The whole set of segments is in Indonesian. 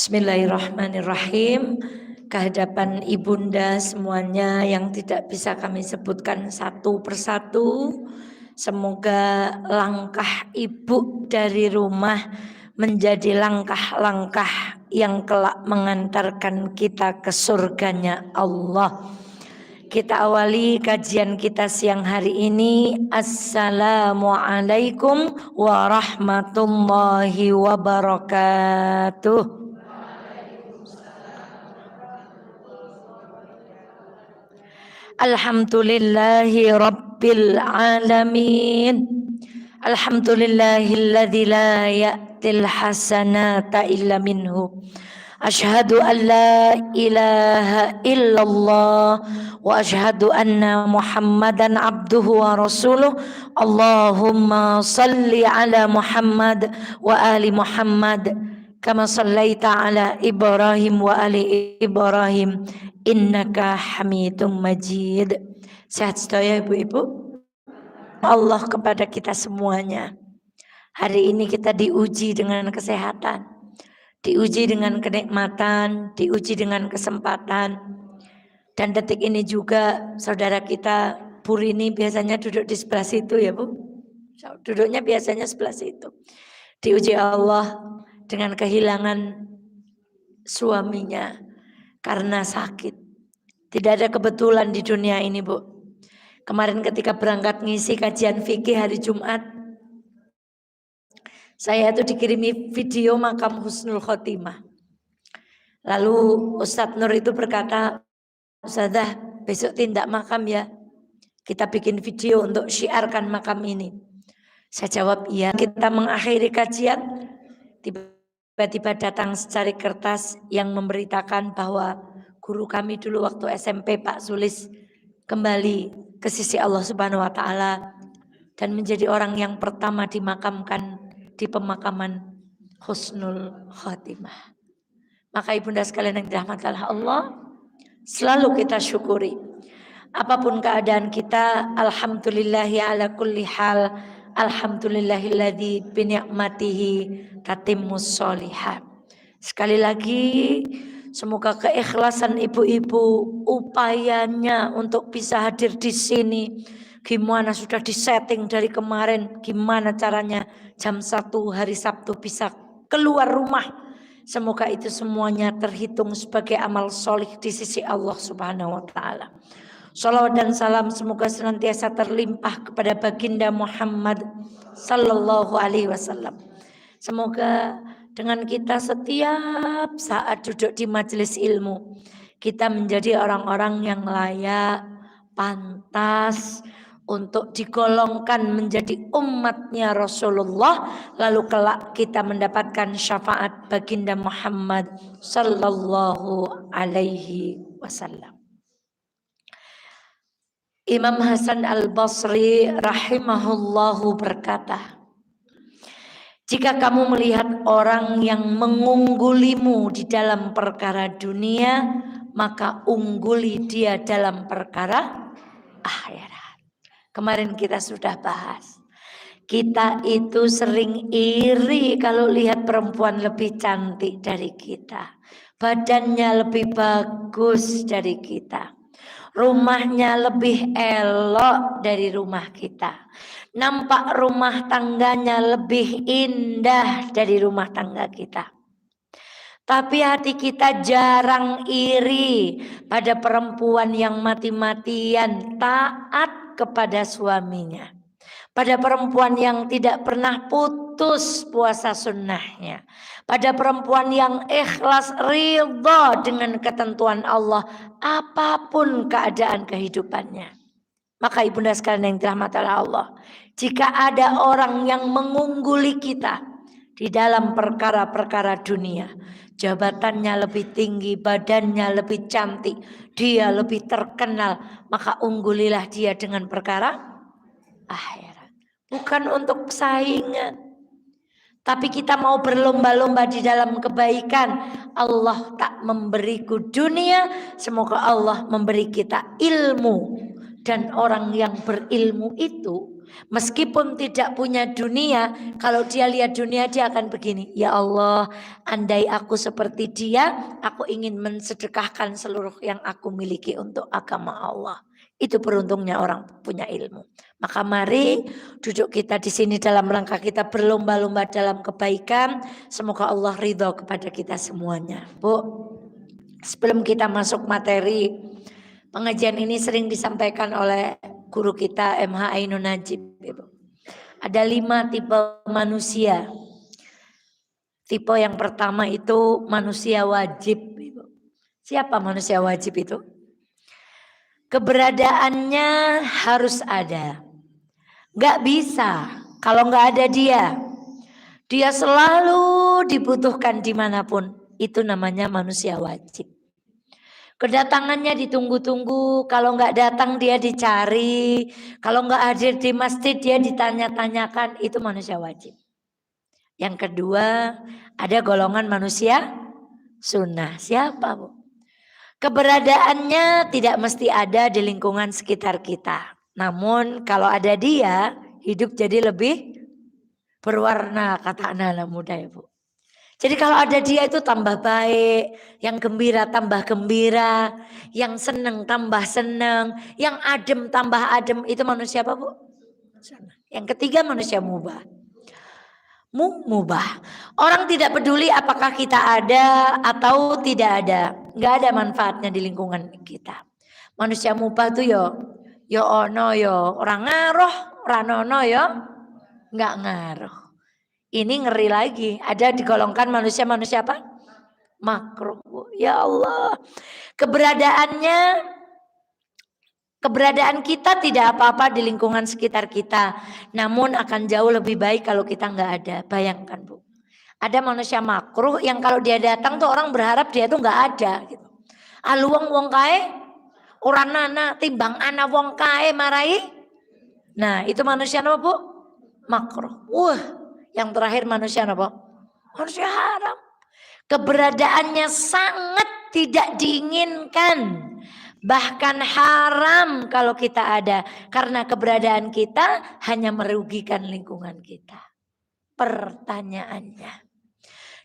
Bismillahirrahmanirrahim. Kehadapan ibunda semuanya yang tidak bisa kami sebutkan satu persatu, semoga langkah ibu dari rumah menjadi langkah-langkah yang kelak mengantarkan kita ke surganya Allah. Kita awali kajian kita siang hari ini. Assalamualaikum warahmatullahi wabarakatuh. Alhamdulillahi rabbil alamin. Alhamdulillahilladzi la ya'til hasanata illa minhu. Ashhadu an la ilaha illallah wa ashhadu anna Muhammadan abduhu wa rasuluh. Allahumma salli ala Muhammad wa ali Muhammad kama sallaita ala Ibrahim wa ali Ibrahim innaka Hamidum Majid. Sehat sedaya ibu-ibu. Allah kepada kita semuanya. Hari ini kita diuji dengan kesehatan, diuji dengan kenikmatan, diuji dengan kesempatan. Dan detik ini juga saudara kita Purini biasanya duduk di sebelah situ ya Bu. Duduknya biasanya sebelah situ. Diuji Allah dengan kehilangan suaminya karena sakit. Tidak ada kebetulan di dunia ini Bu. Kemarin ketika berangkat ngisi kajian fikih hari Jumat, saya itu dikirimi video makam Husnul Khotimah. Lalu Ustadz Nur itu berkata, Ustadzah besok tindak makam ya, kita bikin video untuk syiarkan makam ini. Saya jawab iya. Kita mengakhiri kajian, tiba-tiba datang secari kertas yang memberitakan bahwa guru kami dulu waktu SMP Pak Sulis kembali ke sisi Allah Subhanahu wa taala dan menjadi orang yang pertama dimakamkan di pemakaman Husnul Khotimah. Maka ibunda sekalian yang dirahmati Allah, selalu kita syukuri. Apapun keadaan kita, alhamdulillahi ala kulli hal, alhamdulillahilladzi bi ni'matihi tatimmus sholihat. Sekali lagi, semoga keikhlasan ibu-ibu, upayanya untuk bisa hadir di sini, gimana sudah disetting dari kemarin, gimana caranya jam 1 hari Sabtu bisa keluar rumah. Semoga itu semuanya terhitung sebagai amal solih di sisi Allah Subhanahu wa taala. Shalawat dan salam semoga senantiasa terlimpah kepada baginda Muhammad sallallahu alaihi wasallam. Semoga dengan kita setiap saat duduk di majelis ilmu, kita menjadi orang-orang yang layak, pantas untuk digolongkan menjadi umatnya Rasulullah, lalu kelak kita mendapatkan syafaat baginda Muhammad sallallahu alaihi wasallam. Imam Hasan Al-Basri rahimahullahu berkata, jika kamu melihat orang yang mengunggulimu di dalam perkara dunia, maka ungguli dia dalam perkara akhirat. Kemarin kita sudah bahas. Kita itu sering iri kalau lihat perempuan lebih cantik dari kita. Badannya lebih bagus dari kita. Rumahnya lebih elok dari rumah kita. Nampak rumah tangganya lebih indah dari rumah tangga kita. Tapi hati kita jarang iri pada perempuan yang mati-matian taat kepada suaminya. Pada perempuan yang tidak pernah putus puasa sunnahnya. Pada perempuan yang ikhlas ridha dengan ketentuan Allah apapun keadaan kehidupannya. Maka ibunda sekalian yang dirahmati Allah, jika ada orang yang mengungguli kita di dalam perkara-perkara dunia, jabatannya lebih tinggi, badannya lebih cantik, dia lebih terkenal, maka unggulilah dia dengan perkara akhirat. Bukan untuk saingan, tapi kita mau berlomba-lomba di dalam kebaikan. Allah tak memberiku dunia, semoga Allah memberi kita ilmu. Dan orang yang berilmu itu Meskipun tidak punya dunia, kalau dia lihat dunia dia akan begini. Ya Allah, andai aku seperti dia, aku ingin mensedekahkan seluruh yang aku miliki untuk agama Allah. Itu beruntungnya orang punya ilmu. Maka mari duduk kita di sini dalam rangka kita berlomba-lomba dalam kebaikan. Semoga Allah ridho kepada kita semuanya. Bu, sebelum kita masuk materi, pengajian ini sering disampaikan oleh guru kita MH Ainun Najib. Ada 5 tipe manusia. Tipe yang pertama itu manusia wajib. Siapa manusia wajib itu? Keberadaannya harus ada. Gak bisa kalau gak ada dia. Dia selalu dibutuhkan dimanapun. Itu namanya manusia wajib. Kedatangannya ditunggu-tunggu. Kalau gak datang dia dicari. Kalau gak hadir di masjid dia ditanya-tanyakan. Itu manusia wajib. Yang kedua, ada golongan manusia sunnah. Siapa, Bu? Keberadaannya tidak mesti ada di lingkungan sekitar kita. Namun kalau ada dia, hidup jadi lebih berwarna, kata anak-anak muda ya, Bu. Jadi kalau ada dia itu tambah baik, yang gembira tambah gembira, yang seneng tambah seneng, yang adem tambah adem. Itu manusia apa, Bu? Yang ketiga manusia mubah. Mubah. Orang tidak peduli apakah kita ada atau tidak ada. Nggak ada manfaatnya di lingkungan kita. Manusia mubah tuh yo ono yo orang ngaruh, ranono yo nggak ngaruh. Ini ngeri lagi. Ada digolongkan manusia apa? Makruh. Ya Allah. Keberadaan kita tidak apa-apa di lingkungan sekitar kita. Namun akan jauh lebih baik kalau kita nggak ada. Bayangkan, Bu. Ada manusia makruh yang kalau dia datang tuh orang berharap dia tuh nggak ada. Gitu. Aluang wong kae, orang nana timbang ana wong kae marai. Nah itu manusia apa, Bu? Makruh. Yang terakhir manusia apa? Manusia haram. Keberadaannya sangat tidak diinginkan. Bahkan haram kalau kita ada. Karena keberadaan kita hanya merugikan lingkungan kita. Pertanyaannya.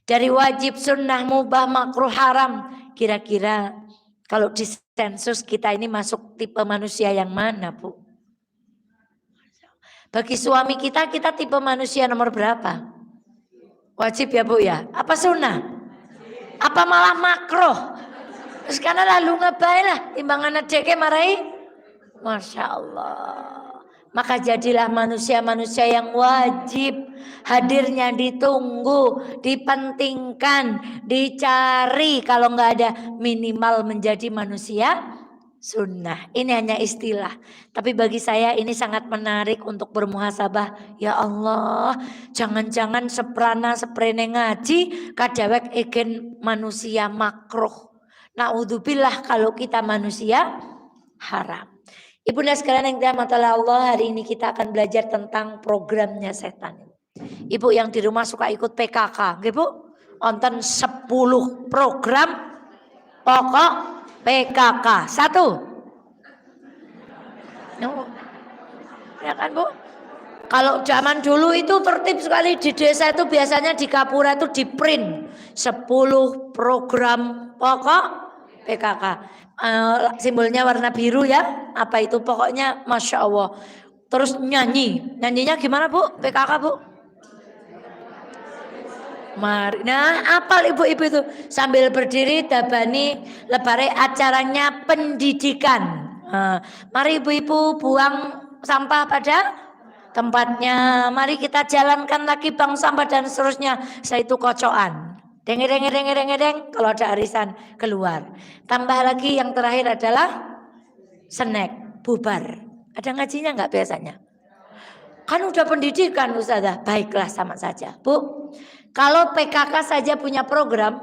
Dari wajib, sunnah, mubah, makruh, haram. Kira-kira kalau di sensus kita ini masuk tipe manusia yang mana, Bu? Bagi suami kita tipe manusia nomor berapa? Wajib ya, Bu ya? Apa sunnah? Apa malah makruh? Sekarang lalu ngapain lah timbangan adeke marai. Masya Allah. Maka jadilah manusia-manusia yang wajib. Hadirnya ditunggu, dipentingkan, dicari. Kalau nggak ada minimal menjadi manusia sunnah. Ini hanya istilah. Tapi bagi saya ini sangat menarik untuk bermuhasabah. Ya Allah, jangan-jangan seprene ngaji kadawek egen manusia makruh. Naudzubillah kalau kita manusia haram. Ibu dan sekalian yang dirahmati Allah, hari ini kita akan belajar tentang programnya setan. Ibu yang di rumah suka ikut PKK, Ibu, nonton 10 program pokok PKK. 1. Ya kan, Bu? Kalau zaman dulu itu tertib sekali di desa itu biasanya di Kapura itu di print 10 program pokok PKK. Simbolnya warna biru ya. Apa itu pokoknya Masya Allah. Terus nyanyinya gimana, Bu? PKK, Bu? Mari, nah apal ibu-ibu itu sambil berdiri dabani lebare acaranya pendidikan. Mari ibu-ibu buang sampah pada tempatnya. Mari kita jalankan lagi bang sampah dan seterusnya. Saya itu kocokan. Deng. Kalau ada arisan keluar. Tambah lagi yang terakhir adalah snack bubar. Ada ngajinya nggak biasanya? Kan udah pendidikan Ustazah. Baiklah sama saja, Bu. Kalau PKK saja punya program,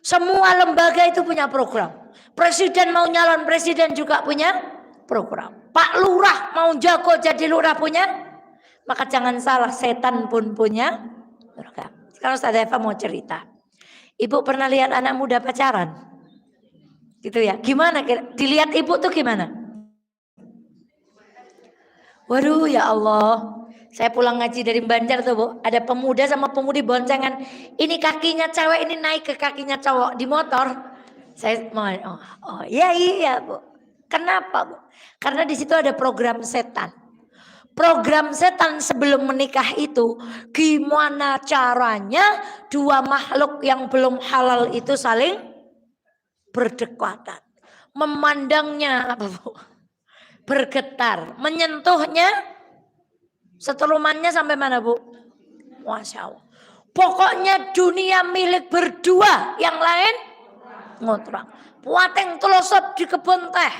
semua lembaga itu punya program. Presiden mau nyalon presiden juga punya program. Pak Lurah mau jago jadi lurah punya. Maka jangan salah, setan pun punya program. Sekarang Ustazah Eva mau cerita. Ibu pernah lihat anak muda pacaran? Gitu ya. Gimana? Dilihat ibu tuh gimana? Waduh ya Allah. Saya pulang ngaji dari Banjar tuh Bu. Ada pemuda sama pemudi boncengan. Ini kakinya cewek, ini naik ke kakinya cowok di motor. Saya mau, oh iya Bu. Kenapa Bu? Karena di situ ada program setan. Program setan sebelum menikah itu, gimana caranya dua makhluk yang belum halal itu saling berdekatan. Memandangnya apa Bu? Bergetar, menyentuhnya, setelumannya sampai mana Bu? Masya Allah. Pokoknya dunia milik berdua, yang lain ngontrak. Puateng telosot di kebun teh,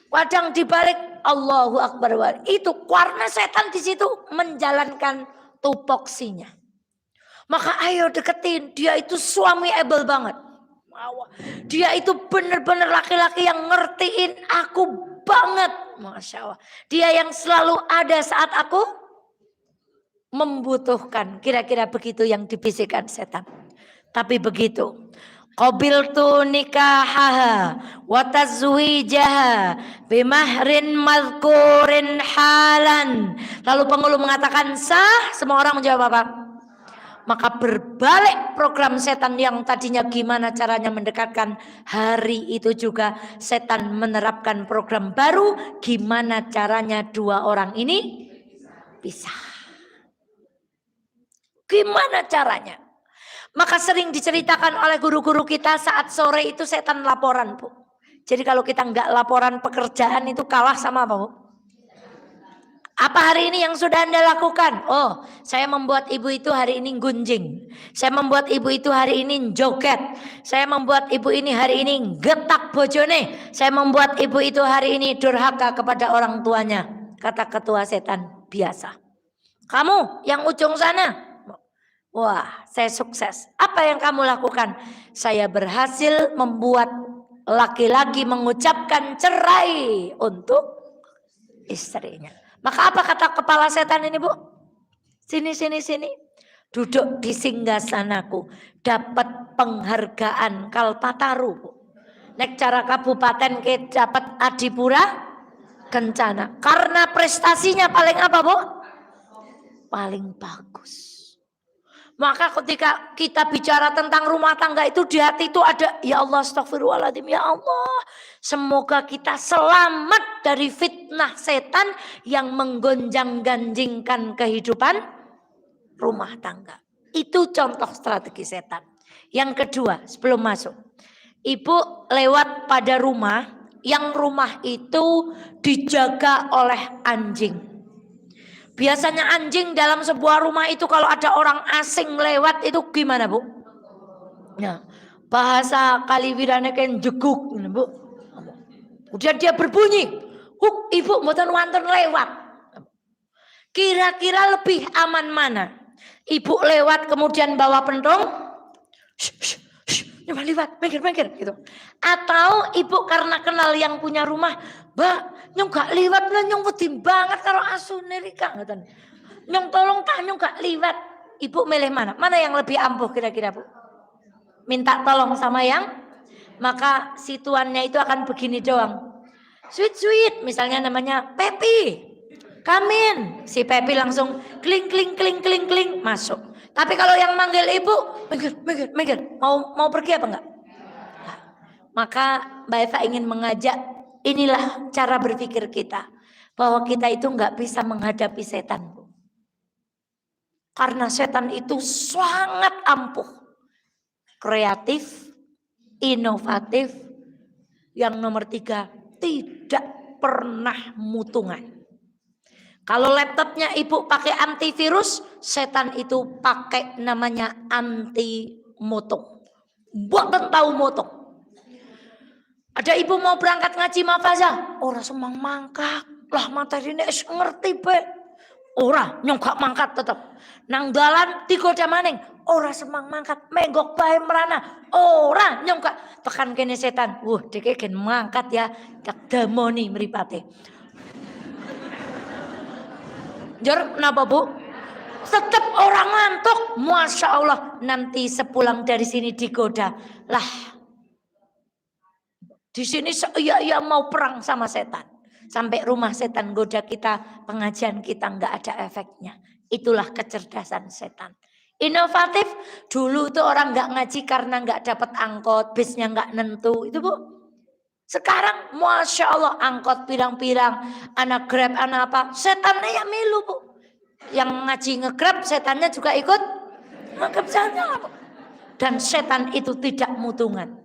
kadang dibalik Allahu Akbar. Itu karena setan di situ menjalankan tupoksinya. Maka ayo deketin, dia itu suami able banget. Dia itu benar-benar laki-laki yang ngertiin aku banget. Masya Allah. Dia yang selalu ada saat aku membutuhkan. Kira-kira begitu yang dibisikkan setan. Tapi begitu. Qabiltu nikahaha wa tazwijaha bimahrin madhkurin halan. Lalu penghulu mengatakan sah. Semua orang menjawab apa? Maka berbalik program setan yang tadinya gimana caranya mendekatkan, hari itu juga setan menerapkan program baru, gimana caranya dua orang ini pisah. Gimana caranya? Maka sering diceritakan oleh guru-guru kita saat sore itu setan laporan Bu. Jadi kalau kita nggak laporan pekerjaan itu kalah sama apa Bu? Apa hari ini yang sudah Anda lakukan? Oh, saya membuat ibu itu hari ini gunjing. Saya membuat ibu itu hari ini joget. Saya membuat ibu ini hari ini getak bojone. Saya membuat ibu itu hari ini durhaka kepada orang tuanya. Kata ketua setan, biasa. Kamu yang ujung sana. Wah, saya sukses. Apa yang kamu lakukan? Saya berhasil membuat laki-laki mengucapkan cerai untuk istrinya. Maka apa kata kepala setan ini Bu? Sini. Duduk di singgasanaku. Dapat penghargaan Kalpataru Bu. Nek cara kabupaten ke dapat Adipura Kencana. Karena prestasinya paling apa Bu? Paling bagus. Maka ketika kita bicara tentang rumah tangga itu di hati itu ada ya Allah astagfirullahaladzim ya Allah. Semoga kita selamat dari fitnah setan yang menggonjang-ganjingkan kehidupan rumah tangga. Itu contoh strategi setan. Yang kedua sebelum masuk. Ibu lewat pada rumah yang rumah itu dijaga oleh anjing. Biasanya anjing dalam sebuah rumah itu kalau ada orang asing lewat itu gimana Bu? Ya, bahasa Kaliwirane kan jeguk Bu. Kemudian dia berbunyi, "Huk, ibu mboten wonten lewat." Kira-kira lebih aman mana? Ibu lewat kemudian bawa pentung, nyoba lewat, minggir gitu. Atau ibu karena kenal yang punya rumah, "Mbak, nyong gak liwat lah, nyong wedi banget karo asune rika ngoten. Nyong tolong tah nyong gak liwat." Ibu milih mana? Mana yang lebih ampuh kira-kira Bu? Minta tolong sama yang, maka situannya itu akan begini doang. Sweet, misalnya namanya Pepi. Kamin. Si Pepi langsung kling masuk. Tapi kalau yang manggil ibu, minggir. Mau pergi apa enggak? Nah, maka Mbak Eva ingin mengajak, inilah cara berpikir kita. Bahwa kita itu enggak bisa menghadapi setan. Karena setan itu sangat ampuh. Kreatif, inovatif. Yang nomor 3, tidak pernah mutungan. Kalau laptopnya ibu pakai antivirus, setan itu pakai namanya anti motong. Buat tahu motong. Ada ibu mau berangkat ngaji mafaza, ora semang mangkat. Lah materi ini ngerti be. Ora nyong gak mangkat tetep. Nang dalan digoda maning, ora semang mangkat. Menggok bae merana. Ora nyong gak tekan kene setan. Wah, deke gen mangkat ya, tak damoni mripate. Jor, kenapa Bu? Tetap orang ngantuk. Masya Allah. Nanti sepulang dari sini digoda. Lah. Di sini iya mau perang sama setan. Sampai rumah setan goda kita, pengajian kita nggak ada efeknya. Itulah kecerdasan setan. Inovatif, dulu tuh orang nggak ngaji karena nggak dapat angkot, bisnya nggak nentu, itu Bu. Sekarang Masya Allah angkot pirang-pirang, anak Grab, anak apa, setannya ya milu Bu. Yang ngaji nge-Grab, setannya juga ikut nge-Grab sana. Dan setan itu tidak mutungan.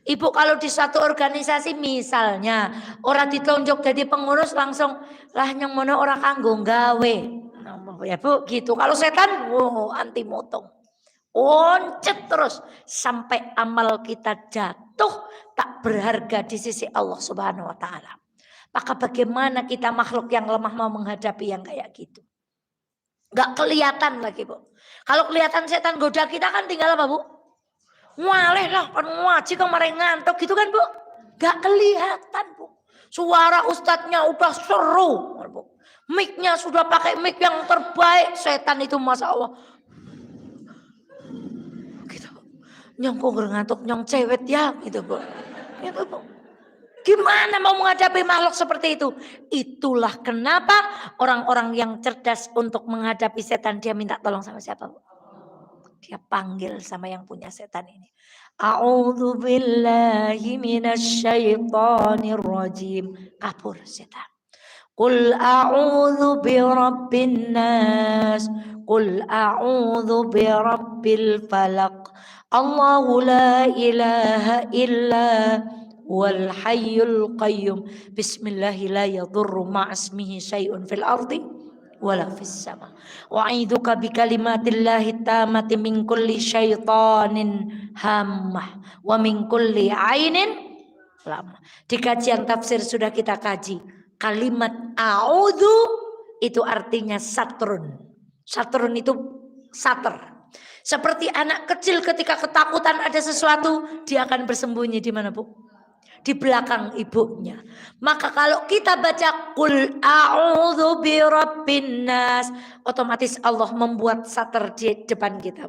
Ibu kalau di satu organisasi misalnya orang ditunjuk jadi pengurus langsung lah yang mana orang kanggo gawe. Ya Bu gitu. Kalau setan anti mutung. Oncet terus sampai amal kita jatuh tak berharga di sisi Allah Subhanahu wa taala. Maka bagaimana kita makhluk yang lemah mau menghadapi yang kayak gitu? Gak kelihatan lagi Bu. Kalau kelihatan setan goda kita kan tinggal apa Bu? Waleh lah kan ngaji kemarin ngantuk gitu kan Bu. Gak kelihatan Bu. Suara ustadznya udah seru Bu. Mic-nya sudah pakai mic yang terbaik. Setan itu Masya Allah gitu. Nyong kok ngantuk nyong cewek ya gitu Bu. Gitu Bu. Gimana mau menghadapi makhluk seperti itu? Itulah kenapa orang-orang yang cerdas untuk menghadapi setan dia minta tolong sama siapa Bu? Dia panggil sama yang punya setan ini. A'udzu billahi minasyaitonir rajim. Kabur setan. Qul a'udzu birabbin nas. Qul a'udzu birabbil falaq. Allahu la ilaha illa wal hayyul qayyum. Bismillahi la yadurru ma'asmihi syai'un fil ardi wala fis sama. Wa'idzuka bi kalimatillahi tammati min kulli syaitanin hammah wa min kulli ainin lamah. Di kajian tafsir sudah kita kaji. Kalimat a'udzu itu artinya satrun. Satrun itu sater. Seperti anak kecil ketika ketakutan ada sesuatu, dia akan bersembunyi di mana Bu? Di belakang ibunya. Maka kalau kita baca qul a'udzu birabbin nas, otomatis Allah membuat sater di depan kita.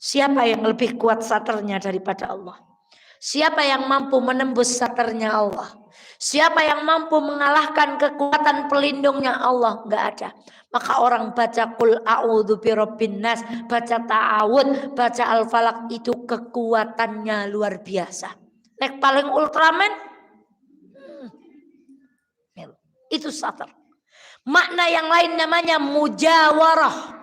Siapa yang lebih kuat saternya daripada Allah? Siapa yang mampu menembus saternya Allah? Siapa yang mampu mengalahkan kekuatan pelindungnya Allah? Enggak ada. Maka orang baca qul a'udzu birabbin nas, baca ta'awud, baca al-falaq itu kekuatannya luar biasa. Nek paling Ultraman itu satar. Makna yang lain namanya mujawarah.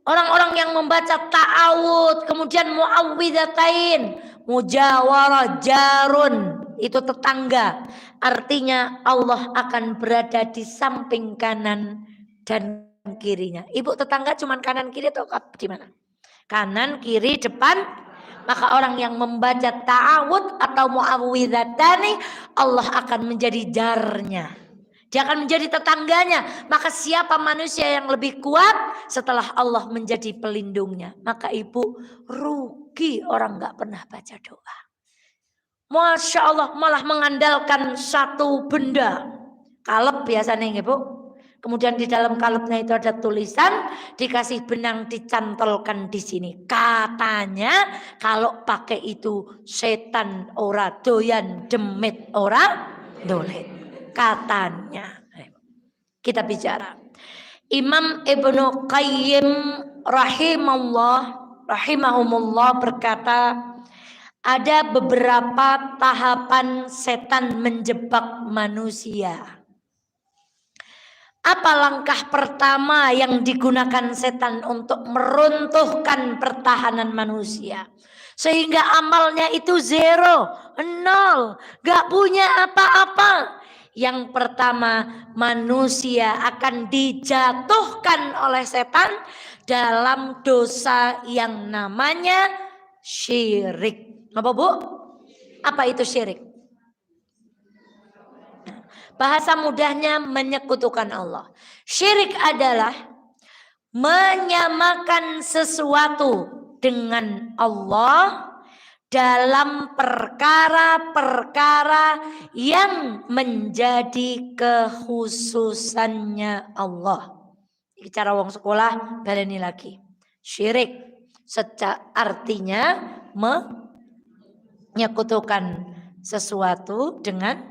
Orang-orang yang membaca ta'awud kemudian muawwidzatain, mujawarah jarun itu tetangga. Artinya Allah akan berada di samping kanan dan kirinya. Ibu tetangga cuman kanan kiri atau gimana? Kanan, kiri, depan. Maka orang yang membaca ta'awud atau muawwidhatani, Allah akan menjadi jarnya. Dia akan menjadi tetangganya. Maka siapa manusia yang lebih kuat setelah Allah menjadi pelindungnya? Maka ibu rugi orang gak pernah baca doa. Masya Allah malah mengandalkan satu benda. Kalep biasanya ibu. Kemudian di dalam kalepnya itu ada tulisan, dikasih benang dicantolkan di sini. Katanya kalau pakai itu setan ora doyan, demit ora dolet. Katanya. Kita bicara. Imam Ibnu Qayyim rahimahumullah berkata, ada beberapa tahapan setan menjebak manusia. Apa langkah pertama yang digunakan setan untuk meruntuhkan pertahanan manusia? Sehingga amalnya itu 0, 0, gak punya apa-apa. Yang pertama, manusia akan dijatuhkan oleh setan dalam dosa yang namanya syirik. Apa Bu? Apa itu syirik? Bahasa mudahnya menyekutukan Allah. Syirik adalah menyamakan sesuatu dengan Allah dalam perkara-perkara yang menjadi kekhususannya Allah. Bicara wong sekolah, baleni lagi. Syirik artinya menyekutukan sesuatu dengan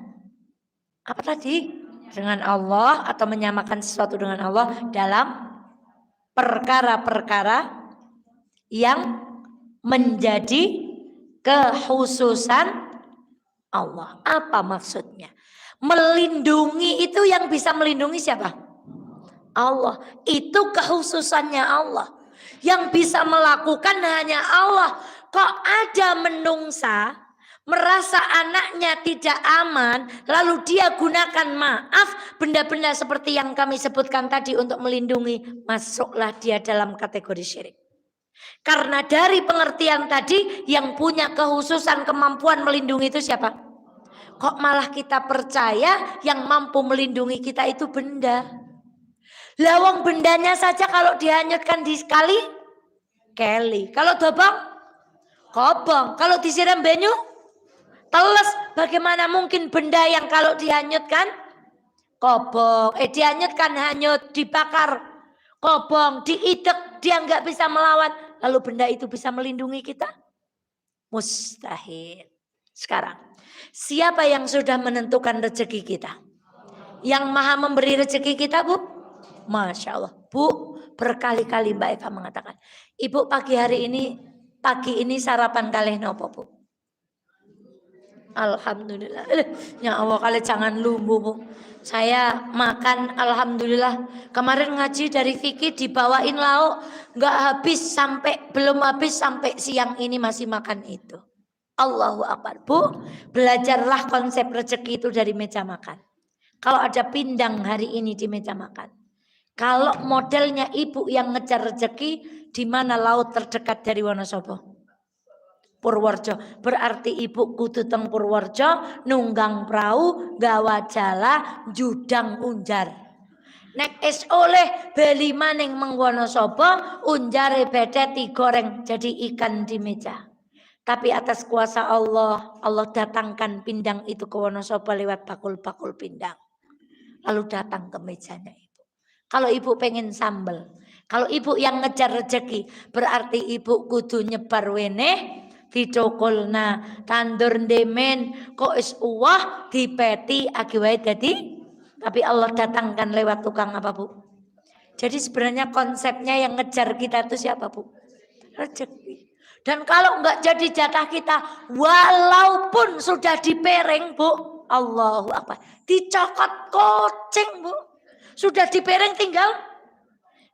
apa tadi? dengan Allah atau menyamakan sesuatu dengan Allah dalam perkara-perkara yang menjadi kekhususan Allah. Apa maksudnya? Melindungi itu yang bisa melindungi siapa? Allah. Itu kekhususannya Allah. Yang bisa melakukan hanya Allah. Kok ada menungsa merasa anaknya tidak aman, lalu dia gunakan maaf benda-benda seperti yang kami sebutkan tadi untuk melindungi, masuklah dia dalam kategori syirik. Karena dari pengertian tadi yang punya kekhususan kemampuan melindungi itu siapa? Kok malah kita percaya yang mampu melindungi kita itu benda? Lawang bendanya saja kalau dihanyutkan di kali, keli. Kalau dobong, kobong. Kalau disiram banyu, teles. Bagaimana mungkin benda yang kalau dihanyutkan, kobong. Dihanyutkan hanyut, dibakar, kobong, diidek, dia nggak bisa melawan. Lalu benda itu bisa melindungi kita? Mustahil. Sekarang, siapa yang sudah menentukan rezeki kita? Yang maha memberi rezeki kita, Bu? Masya Allah. Bu, berkali-kali Mbak Eva mengatakan, Ibu pagi ini sarapan kalih nopo, Bu? Alhamdulillah. Ya Allah, kali jangan lumbu, Bu. Saya makan alhamdulillah. Kemarin ngaji dari Vicky dibawain lauk, belum habis sampai siang ini masih makan itu. Allahu Akbar. Bu, belajarlah konsep rezeki itu dari meja makan. Kalau ada pindang hari ini di meja makan. Kalau modelnya ibu yang ngejar rezeki, di mana laut terdekat dari Wonosobo? Purworejo. Berarti ibu kudu teng Purworejo, nunggang perahu, gawa jala, judang unjar. Nek es oleh beli maning meng Wonosobo, unjare bedet digoreng jadi ikan di meja. Tapi atas kuasa Allah, Allah datangkan pindang itu ke Wonosobo lewat bakul-bakul pindang. Lalu datang ke mejanya ibu. Kalau ibu pengen sambel, kalau ibu yang ngejar rezeki, berarti ibu kudu nyebar weneh, dicokolna, tandur ndemen, kok is uwah, dipeti, akiwai dadi. Tapi Allah datangkan lewat tukang apa, Bu? Jadi sebenarnya konsepnya yang ngejar kita itu siapa, Bu? Rezeki. Dan kalau enggak jadi jatah kita, walaupun sudah dipereng, Bu, Allahu Akbar, dicokot kucing, Bu, sudah dipereng tinggal.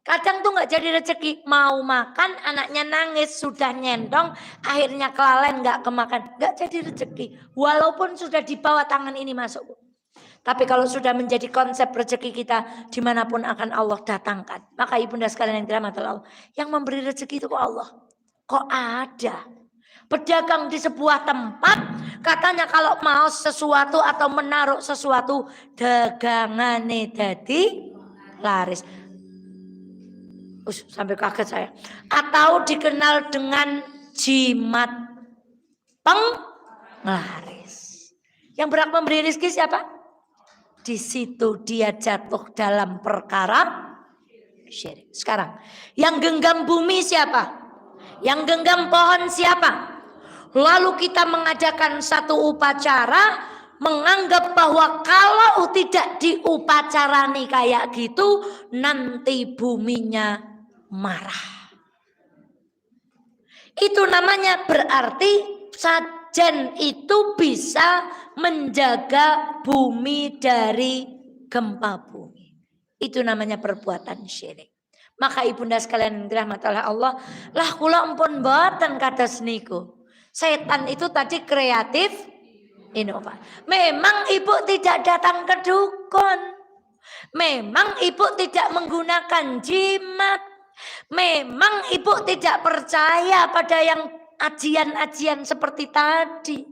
Kadang tuh enggak jadi rezeki, mau makan anaknya nangis, sudah nyendong, akhirnya kelalen enggak kemakan, enggak jadi rezeki. Walaupun sudah di bawah tangan ini masuk, Bu. Tapi kalau sudah menjadi konsep rezeki kita, dimanapun akan Allah datangkan. Maka ibunda sekalian yang dirahmati Allah, yang memberi rezeki itu kok Allah. Kok ada pedagang di sebuah tempat, katanya kalau mau sesuatu atau menaruh sesuatu, dagangane dadi laris. Sampai kaget saya. Atau dikenal dengan jimat penglaris. Yang berhak memberi rezeki siapa? Di situ dia jatuh dalam perkara syirik. Sekarang, yang genggam bumi siapa? Yang genggam pohon siapa? Lalu kita mengadakan satu upacara, menganggap bahwa kalau tidak diupacarani kayak gitu, nanti buminya marah. Itu namanya berarti sajen itu bisa menjaga bumi dari gempa bumi. Itu namanya perbuatan syirik. Maka ibunda sekalian dirahmati oleh Allah, lah kula ampun mboten kados niku. Setan itu tadi kreatif, inovasi. Memang ibu tidak datang ke dukun. Memang ibu tidak menggunakan jimat. Memang ibu tidak percaya pada yang ajian-ajian seperti tadi.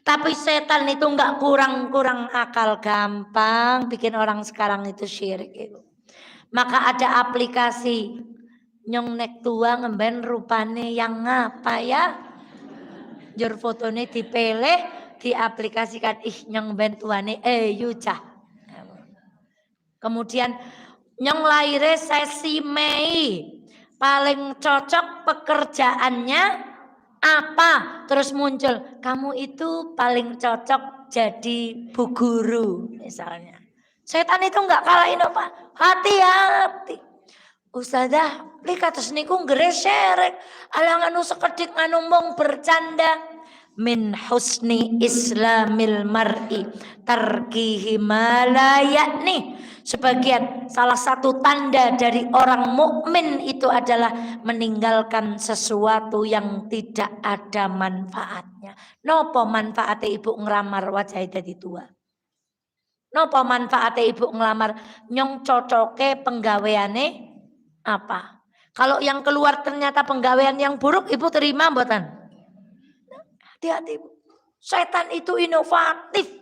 Tapi setan itu enggak kurang-kurang akal, gampang bikin orang sekarang itu syirik itu. Maka ada aplikasi nyong nek tua ngemben rupane yang ngapa ya? Jur fotone dipilih, diaplikasikan nyong ben tuane yucah. Kemudian nyong lahirnya sesi Mei. Paling cocok pekerjaannya apa? Terus muncul, kamu itu paling cocok jadi bu guru misalnya. Setan itu enggak kalahin apa? Hati-hati. Ustazah, li kados niku ngresek, alangan sekedik nganu mung bercanda. Min husni islamil mar'i tarkihi ma la yakni. Sebagian salah satu tanda dari orang mukmin itu adalah meninggalkan sesuatu yang tidak ada manfaatnya. Nopo manfaatnya ibu ngelamar wajah dadi tua? Nopo manfaatnya ibu ngelamar nyong cocoke penggaweane apa? Kalau yang keluar ternyata penggawean yang buruk, ibu terima mboten? Hati-hati. Setan itu inovatif.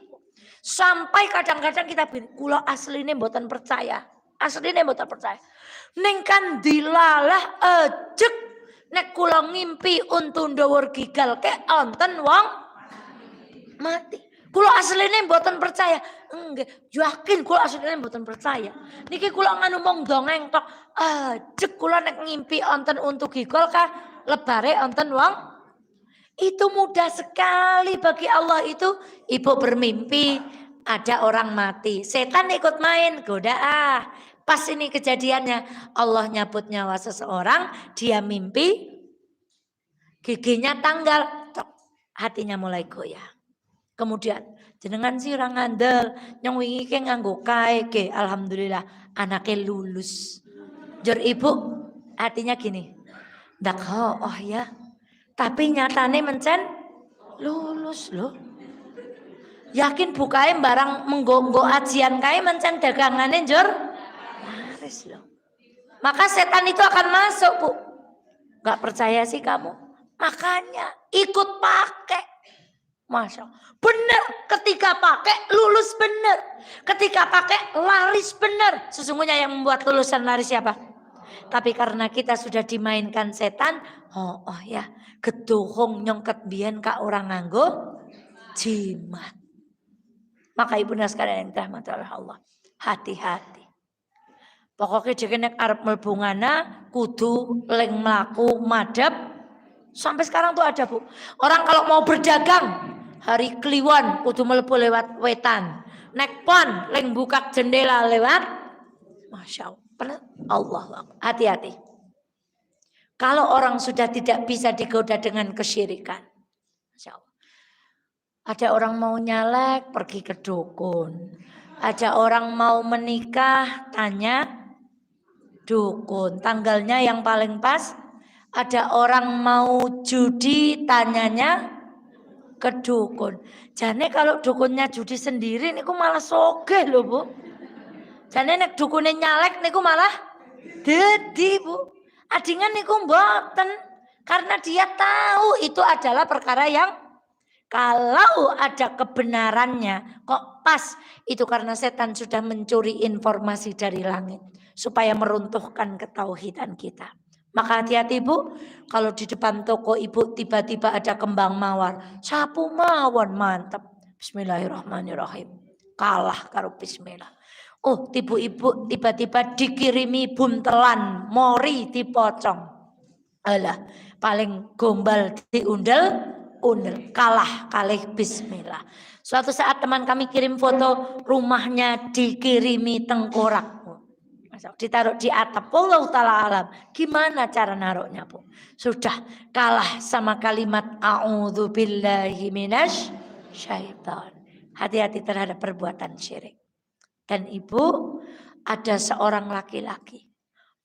Sampai kadang-kadang kita bilang, kula asline mboten percaya. Asline mboten percaya. Ning kan dilalah ejek nek kula ngimpi untu ndawur gigal ke onten wong mati. Kula asline mboten percaya. Enggak, yakin kula asline mboten percaya. Niki kula nganu mung dongeng tok. Ejek kula nek ngimpi onten untu gigal kah lebare onten wong. Itu mudah sekali bagi Allah itu. Ibu bermimpi ada orang mati, setan ikut main, goda pas ini kejadiannya Allah nyabut nyawa seseorang, dia mimpi giginya tanggal, hatinya mulai goyah. Kemudian jenengan sih orang ngandel nyong wingi ke nganggo kae ke, alhamdulillah anaknya lulus. Jur ibu hatinya gini, ndak oh ya, tapi nyatane mencen lulus loh. Yakin bukain barang menggonggo ajian kae mencen dagangane njur laris loh. Maka setan itu akan masuk, Bu. Gak percaya sih kamu? Makanya ikut pakai. Masya Allah. Benar, ketika pakai lulus benar. Ketika pakai laris benar. Sesungguhnya yang membuat lulusan laris siapa? Tapi karena kita sudah dimainkan setan, oh ya, gedohong nyongket biyen kak orang nganggo jimat. Maka ibunda sekalian yang dirahmati oleh Allah, hati-hati. Pokoknya jika nek arep mlebu ngana kudu leng mlaku madhep. Sampai sekarang tuh ada, Bu. Orang kalau mau berdagang hari Kliwon kudu mlebu lewat wetan. Nek pon leng buka jendela lewat. Masya Allah. Hati-hati. Kalau orang sudah tidak bisa digoda dengan kesyirikan, Masya Allah. Ada orang mau nyalek pergi ke dukun. Ada orang mau menikah tanya dukun. Tanggalnya yang paling pas. Ada orang mau judi tanyanya ke dukun. Jane kalau dukunnya judi sendiri niku malah sogeh loh, Bu. Jane nek dukunnya nyalek niku malah dedi, Bu. Adingan niku mboten. Karena dia tahu itu adalah perkara yang kalau ada kebenarannya kok pas, itu karena setan sudah mencuri informasi dari langit supaya meruntuhkan ketauhidan kita. Maka hati-hati, Bu, kalau di depan toko ibu tiba-tiba ada kembang mawar, sapu mawon mantap. Bismillahirrahmanirrahim. Kalah karo bismillah. Oh, ibu tiba-tiba dikirimi buntelan, mori dipocong. Alah, paling gombal diundel kalah kalih bismillah. Suatu saat teman kami kirim foto rumahnya dikirimi tengkorak, ditaruh di atap. Allah taala alam gimana cara naruhnya, Bu. Sudah kalah sama kalimat a'udzubillahi minasy syaitan. Hati-hati terhadap perbuatan syirik. Dan ibu, ada seorang laki-laki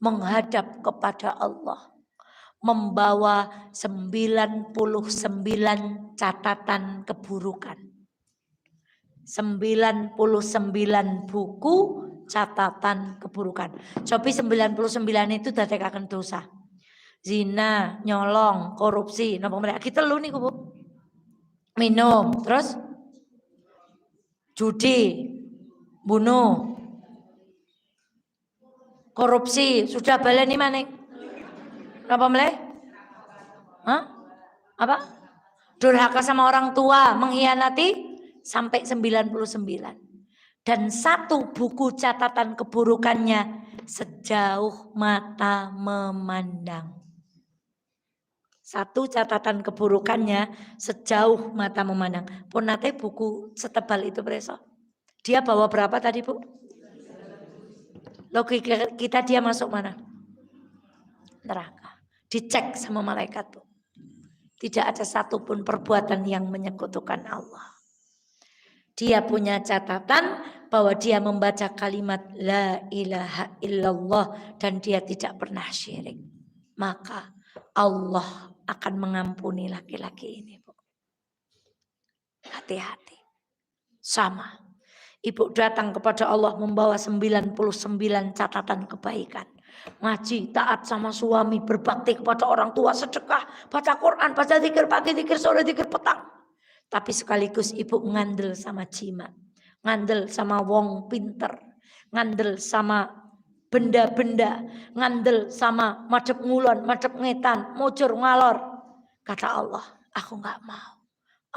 menghadap kepada Allah membawa 99 catatan keburukan. 99 buku catatan keburukan. Cobi 99 itu dadekaken dosa. Zina, nyolong, korupsi, napa mereka kita lu niku, Bu. Minum, terus judi, bunuh, korupsi, sudah baleni maning. Apa meleh? Hah? Apa? Durhaka sama orang tua, mengkhianati sampai 99. Dan satu buku catatan keburukannya sejauh mata memandang. Satu catatan keburukannya sejauh mata memandang. Pun nate buku setebal itu preso. Dia bawa berapa tadi, Bu? Logika kita dia masuk mana? Neraka. Dicek sama malaikat, Bu. Tidak ada satupun perbuatan yang menyekutukan Allah. Dia punya catatan bahwa dia membaca kalimat la ilaha illallah dan dia tidak pernah syirik. Maka Allah akan mengampuni laki-laki ini, Bu. Hati-hati. Sama. Ibu datang kepada Allah membawa 99 catatan kebaikan. Ngaji, taat sama suami, berbakti kepada orang tua, sedekah, baca Quran, baca zikir pagi, zikir sore, zikir petang. Tapi sekaligus ibu ngandel sama jimat, ngandel sama wong pinter, ngandel sama benda-benda, ngandel sama madep ngulon, madep ngetan, mujur ngalor. Kata Allah, aku gak mau.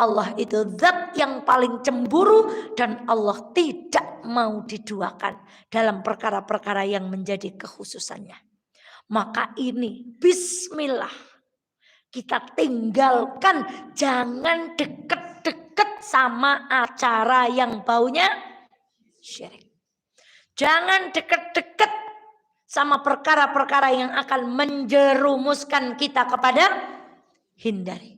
Allah itu zat yang paling cemburu dan Allah tidak mau diduakan dalam perkara-perkara yang menjadi kekhususannya. Maka ini bismillah kita tinggalkan, jangan deket-deket sama acara yang baunya syirik. Jangan deket-deket sama perkara-perkara yang akan menjerumuskan kita kepada hindari.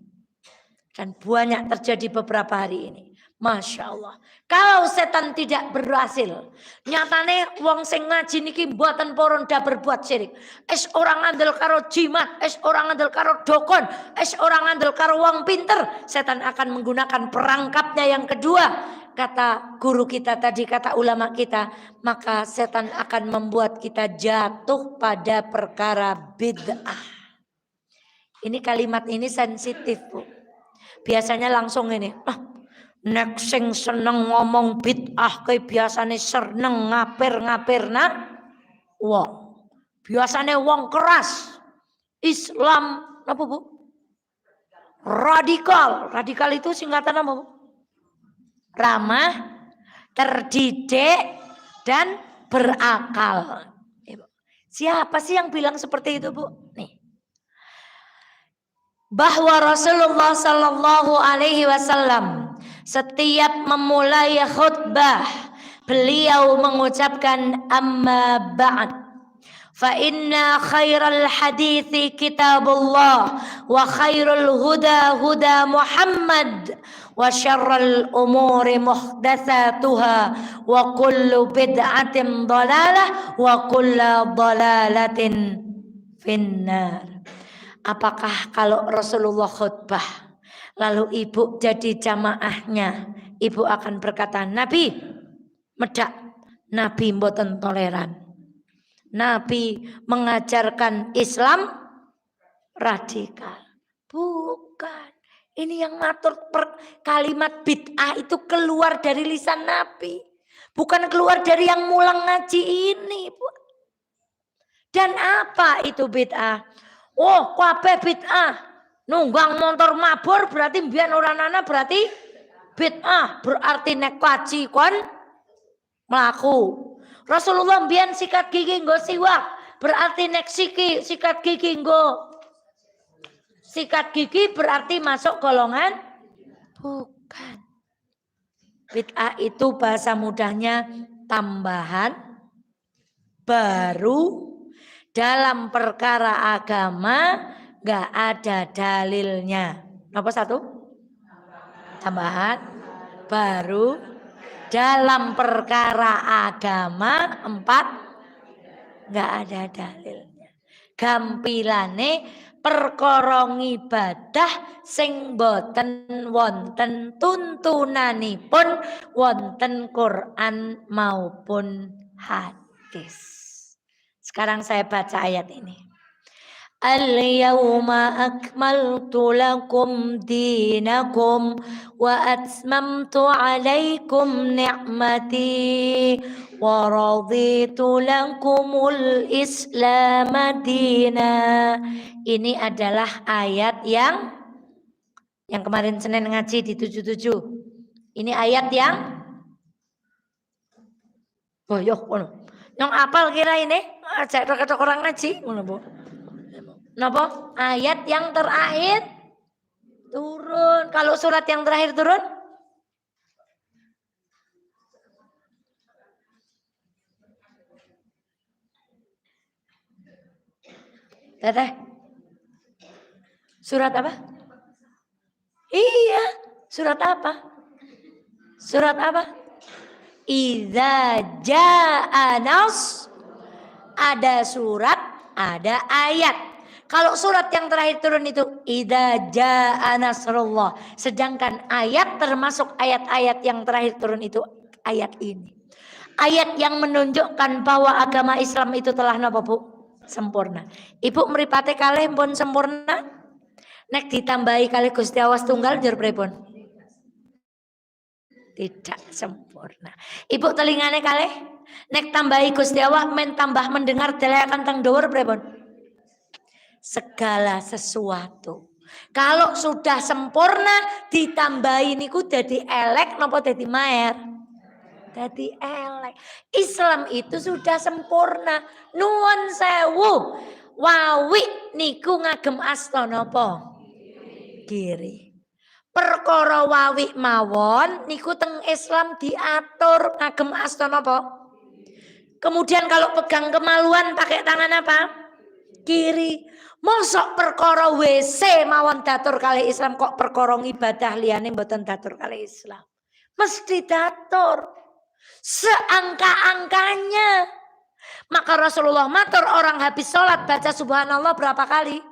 Dan banyak terjadi beberapa hari ini. Masya Allah. Kalau setan tidak berhasil, nyatane wong sing ngaji niki mboten poron dah berbuat syirik. Es orang ngandel karo jimat, es orang ngandel karo dokon, es orang ngandel karo wong pinter. Setan akan menggunakan perangkapnya yang kedua. Kata guru kita tadi, kata ulama kita, maka setan akan membuat kita jatuh pada perkara bid'ah. Ini kalimat ini sensitif, Bu. Biasanya langsung ini, nek sing seneng ngomong bid'ah kayak biasanya seneng ngapir-ngapirna wong. Biasanya wong keras. Islam apa, Bu? Radikal. Radikal itu singkatan apa, Bu? Ramah, terdidik dan berakal. Siapa sih yang bilang seperti itu, Bu? Nih. Bahwa Rasulullah Sallallahu Alaihi Wasallam setiap memulai khutbah beliau mengucapkan amma ba'd fa inna khairal hadithi kitabullah wa khairul huda huda Muhammad wa syarrul umuri muhdatsatuha wa kullu bid'atin dhalalah wa kullu dhalalatin finnar. Apakah kalau Rasulullah khutbah lalu ibu jadi jamaahnya, ibu akan berkata, Nabi medak, Nabi mboten toleran, Nabi mengajarkan Islam radikal? Bukan. Ini yang ngatur kalimat bid'ah itu keluar dari lisan Nabi, bukan keluar dari yang mulang ngaji ini, Bu. Dan apa itu bid'ah? Oh, kabeh bid'ah. Nunggang motor mabur berarti mbiyen ora ana berarti bid'ah. Berarti nek kaji kon mlaku. Rasulullah mbiyen sikat gigi nggo siwak. Berarti nek sikat gigi nggo sikat gigi berarti masuk golongan? Bukan. Bid'ah itu bahasa mudahnya tambahan baru dalam perkara agama, gak ada dalilnya. Apa satu? Tambahan baru dalam perkara agama. 4, gak ada dalilnya. Gampilane perkara ibadah sing boten wonten tuntunanipun wonten Quran maupun hadis. Sekarang saya baca ayat ini. Al-yawma akmaltu lakum dinakum wa atmamtu alaikum ni'mati wa raditu lakumul islam dina. Ini adalah ayat yang kemarin Senin ngaji di 77. Ini ayat yang yang apal kira ini? Ajak orang ngaji, napa? Ayat yang terakhir turun. Kalau surat yang terakhir turun, Teteh. Surat apa? Iya, surat apa? Surat apa? Idza jaa nas, ada surat, ada ayat. Kalau surat yang terakhir turun itu idza jaa nasrullah, sedangkan ayat termasuk ayat-ayat yang terakhir turun itu ayat ini. Ayat yang menunjukkan bahwa agama Islam itu telah napa Bu? Sempurna. Ibu mripate kalih pun sempurna. Nek ditambahi kalih Gusti Allah tunggal njur pripun? Tidak sempurna. Ibu telingane kalih nek tambahi Gusti Allah men tambah mendengar delekan teng dhuwur pripun? Segala sesuatu. Kalau sudah sempurna ditambahi niku dadi elek napa dadi maer? Dadi elek. Islam itu sudah sempurna. Nuwun sewu. Wawi niku ngagem asta napa? Kiri. Perkara wawi mawon niku teng Islam diatur ngagem asta napa? Kemudian kalau pegang kemaluan pakai tangan apa? Kiri. Mosok perkara WC mawon datur kali Islam, kok perkara ibadah liyane mboten datur kali Islam. Mesti datur seangka-angkanya. Maka Rasulullah matur orang habis sholat baca subhanallah berapa kali?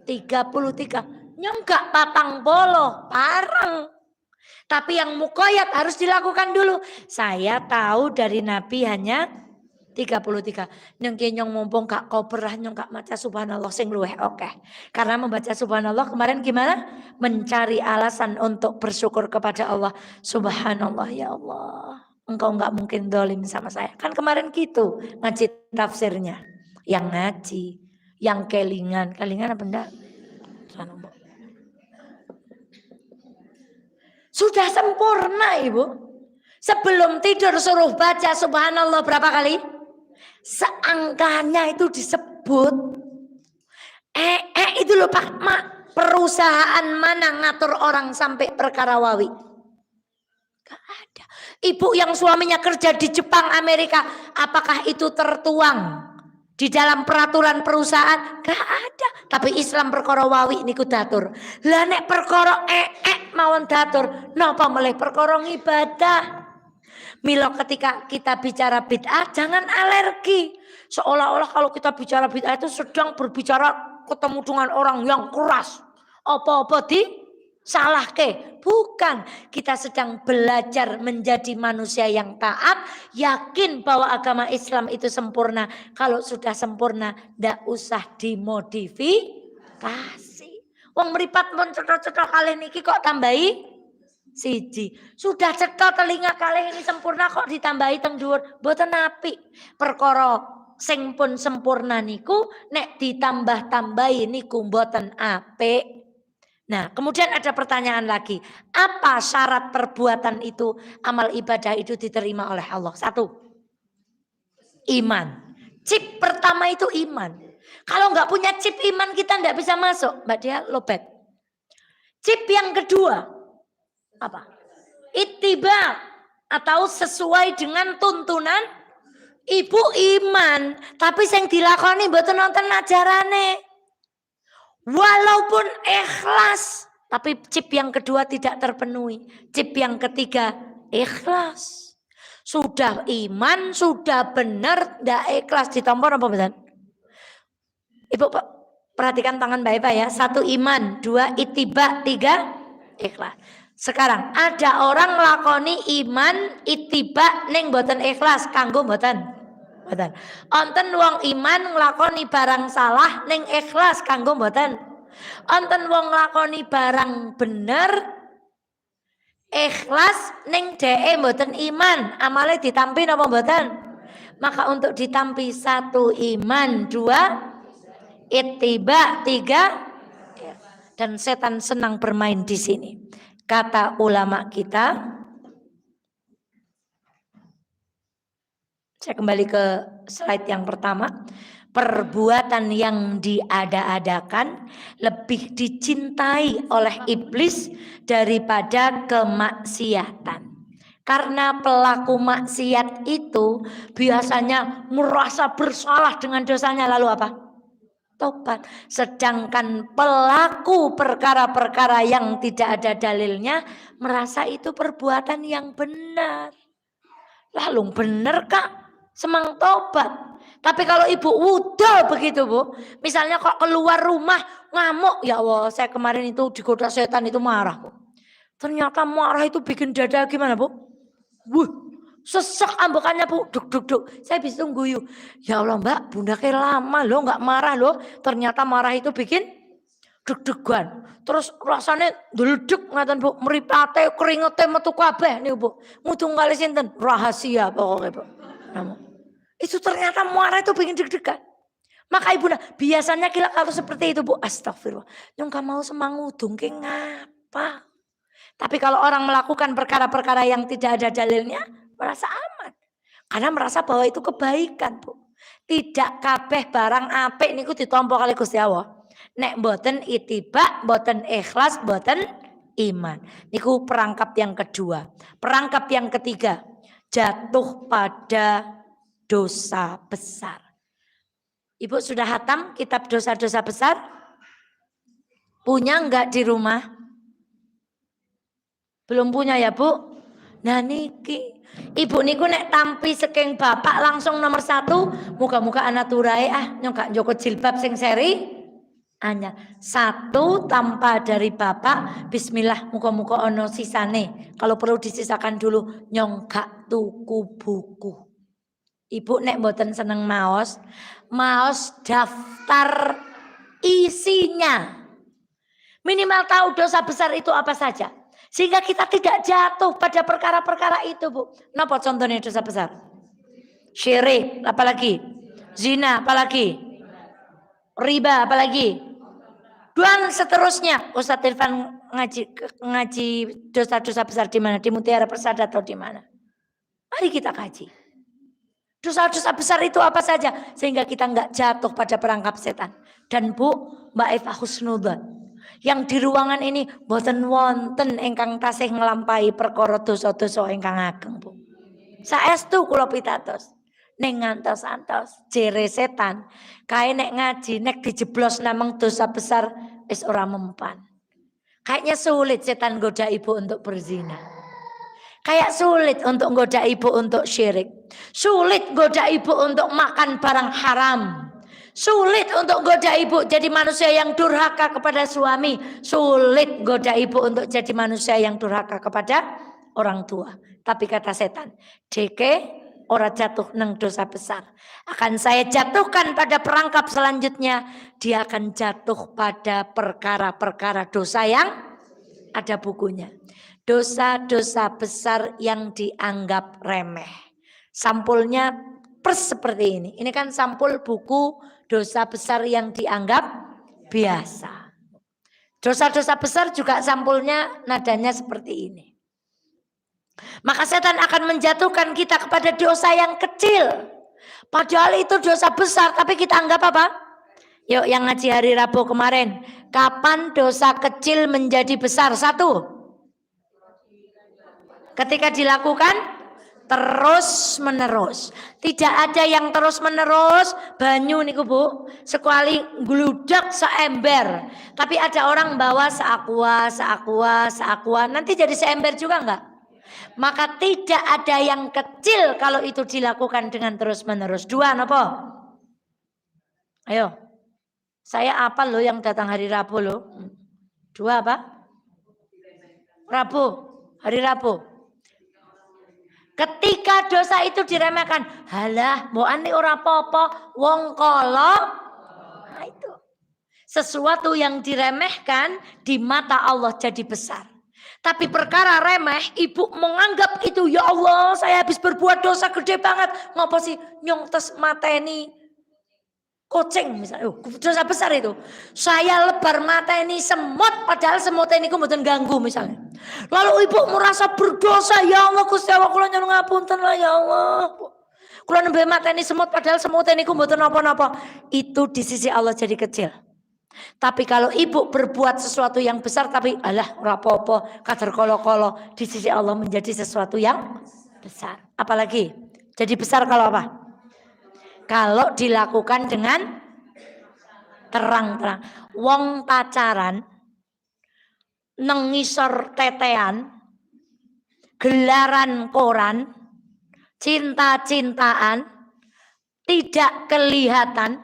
33. Nyonggak patang bolo parang. Tapi yang mukoyat harus dilakukan dulu. Saya tahu dari Nabi hanya 33. Nyong mumpung gak koperah nyong gak maca subhanallah sing luweh oke. Karena membaca subhanallah kemarin gimana? Mencari alasan untuk bersyukur kepada Allah. Subhanallah ya Allah. Engkau gak mungkin dolim sama saya. Kan kemarin gitu ngaji tafsirnya. Yang ngaji, yang kelingan. Kelingan apa enggak? Sudah sempurna Ibu. Sebelum tidur suruh baca subhanallah berapa kali? Seangkanya itu disebut. Itu loh Pak Mak. Perusahaan mana ngatur orang sampai perkara wawi? Gak ada. Ibu yang suaminya kerja di Jepang, Amerika, apakah itu tertuang di dalam peraturan perusahaan? Gak ada. Tapi Islam perkara wawi niku datur. Lah nek perkara mawon datur, napa melih perkara ibadah? Milo ketika kita bicara bid'ah jangan alergi. Seolah-olah kalau kita bicara bid'ah itu sedang berbicara ketemu dengan orang yang keras. Apa-apa disalahke. Bukan. Kita sedang belajar menjadi manusia yang taat. Yakin bahwa agama Islam itu sempurna. Kalau sudah sempurna ndak usah dimodifikasi. Wong mripat mun cetha-cetha kalih niki kok tambahi siji. Sudah cetha telinga kalih ini sempurna kok ditambahi teng dhuwur. Mboten apik. Perkara sing pun sempurna niku nek ditambah-tambahi niku mboten apik. Nah, kemudian ada pertanyaan lagi. Apa syarat perbuatan itu, amal ibadah itu diterima oleh Allah? 1. Iman. Chip pertama itu iman. Kalau nggak punya chip iman kita nggak bisa masuk. Mbak Dia lobet. Chip yang kedua apa? Ittiba atau sesuai dengan tuntunan ibu iman. Tapi yang dilakoni mboten nonton ajarane. Walaupun ikhlas, tapi chip yang kedua tidak terpenuhi. Chip yang ketiga ikhlas. Sudah iman, sudah benar, tidak ikhlas ditompor apa betul? Ibu perhatikan tangan Mbak Eva ya. 1 iman, 2 ittiba, 3 ikhlas. Sekarang ada orang nglakoni iman ittiba ning mboten ikhlas kanggo mboten. Mboten. Onten wong iman nglakoni barang salah ning ikhlas kanggo mboten. Onten wong nglakoni barang bener ikhlas ning dheke mboten iman, amale ditampi napa mboten? Maka untuk ditampi 1 iman, 2 ittiba, 3 dan setan senang bermain di sini. Kata ulama kita, saya kembali ke slide yang pertama, perbuatan yang diada-adakan lebih dicintai oleh iblis daripada kemaksiatan. Karena pelaku maksiat itu biasanya merasa bersalah dengan dosanya, lalu apa? tobat. Sedangkan pelaku perkara-perkara yang tidak ada dalilnya merasa itu perbuatan yang benar. Lalu benar Kak, semang tobat. Tapi kalau ibu udah begitu Bu, misalnya kok keluar rumah ngamuk, ya Allah saya kemarin itu digoda setan itu marah Bu. Ternyata marah itu bikin dada gimana Bu? Sesak ambekannya Bu, duk. Saya bisa guyu. Ya Allah Mbak, bunda kayak lama loh nggak marah loh. Ternyata marah itu bikin deg-degan. Terus rasanya deledek ngaten Bu, mripate keringete metu kabeh nih Bu. Mudung kali sinten? Rahasia pokoknya Bu. Itu ternyata marah itu bikin deg-degan. Maka ibu biasanya kira kalau seperti itu Bu, astagfirullah. Yang gak mau semangudung ke ngapa? Tapi kalau orang melakukan perkara-perkara yang tidak ada dalilnya, merasa aman. Karena merasa bahwa itu kebaikan Bu. Tidak kabeh barang apik niku ditampa kali Gusti Allah. Nek mboten itibak, mboten ikhlas, mboten iman. Niku perangkap yang kedua. Perangkap yang ketiga, jatuh pada dosa besar. Ibu sudah hatam kitab dosa-dosa besar? Punya enggak di rumah? Belum punya ya Bu? Nah niki ibu niku nek tampi saking bapak langsung nomor 1, muga-muga anak turai nyongak joko jilbab sing seri hanya 1 tanpa dari bapak, bismillah muga-muga ono sisane. Kalau perlu disisakan dulu nyongak tuku buku. Ibu nek mboten seneng maos daftar isinya. Minimal tahu dosa besar itu apa saja. Sehingga kita tidak jatuh pada perkara-perkara itu Bu. Napa contohnya dosa besar? Syirik, apalagi? Zina, apalagi? Riba, apalagi? Dan seterusnya. Ustadz Irfan ngaji dosa-dosa besar di mana? Di Mutiara Persada atau di mana? Mari kita kaji. Dosa-dosa besar itu apa saja? Sehingga kita nggak jatuh pada perangkap setan. Dan Bu, Mbak Eva husnudzon. Yang di ruangan ini boten wonten ingkang tasih nglampahi perkara dosa-dosa ingkang ageng Bu. Saestu kula pitados ning ngantos-antos jere setan kae nek ngaji nek dijeblos namung dosa besar wis ora mempan. Kayaknya sulit setan goda ibu untuk berzina. Kayak sulit untuk goda ibu untuk syirik. Sulit goda ibu untuk makan barang haram. Sulit untuk goda ibu jadi manusia yang durhaka kepada suami. Sulit goda ibu untuk jadi manusia yang durhaka kepada orang tua. Tapi kata setan, deke ora jatuh neng dosa besar. Akan saya jatuhkan pada perangkap selanjutnya. Dia akan jatuh pada perkara-perkara dosa yang ada bukunya. Dosa-dosa besar yang dianggap remeh. Sampulnya pers seperti ini. Ini kan sampul buku dosa besar yang dianggap biasa. Dosa-dosa besar juga sampulnya nadanya seperti ini. Maka setan akan menjatuhkan kita kepada dosa yang kecil. Padahal itu dosa besar, tapi kita anggap apa? Yuk yang ngaji hari Rabu kemarin. Kapan dosa kecil menjadi besar? 1. Ketika dilakukan terus menerus. Tidak ada yang terus menerus banyu niku Bu, sekali gludak seember. Tapi ada orang bawa seakua, nanti jadi seember juga enggak? Maka tidak ada yang kecil kalau itu dilakukan dengan terus menerus. 2 napa? Ayo. Saya apal loh yang datang hari Rabu loh. 2 apa? Rabu, hari Rabu. Ketika dosa itu diremehkan, halah, mbokan nek ora apa-apa, wong kala. Nah itu. Sesuatu yang diremehkan di mata Allah jadi besar. Tapi perkara remeh, ibu menganggap itu, ya Allah, saya habis berbuat dosa gede banget. Ngopo sih nyongtes mateni kucing misalnya, dosa besar itu. Saya lebar mateni semut, padahal semut ini mboten ganggu misalnya. Lalu ibu merasa berdosa, ya Allah Gusti Allah kula nyuwun ngapunten lah ya Allah. Kula nembe mateni semut padahal semut niku mboten napa-napa. Itu di sisi Allah jadi kecil. Tapi kalau ibu berbuat sesuatu yang besar tapi alah ora apa-apa, kadar kolo-kolo, di sisi Allah menjadi sesuatu yang besar. Apalagi jadi besar kalau apa? Kalau dilakukan dengan terang-terang. Wong pacaran nang ngisor tetean, gelaran koran, cinta-cintaan, tidak kelihatan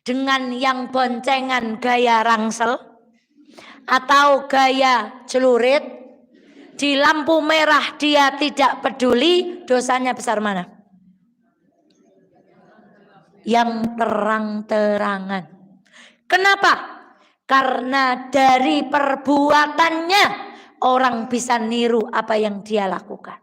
dengan yang boncengan gaya rangsel atau gaya celurit, di lampu merah dia tidak peduli, dosanya besar mana? Yang terang-terangan. Kenapa? Karena dari perbuatannya orang bisa niru apa yang dia lakukan.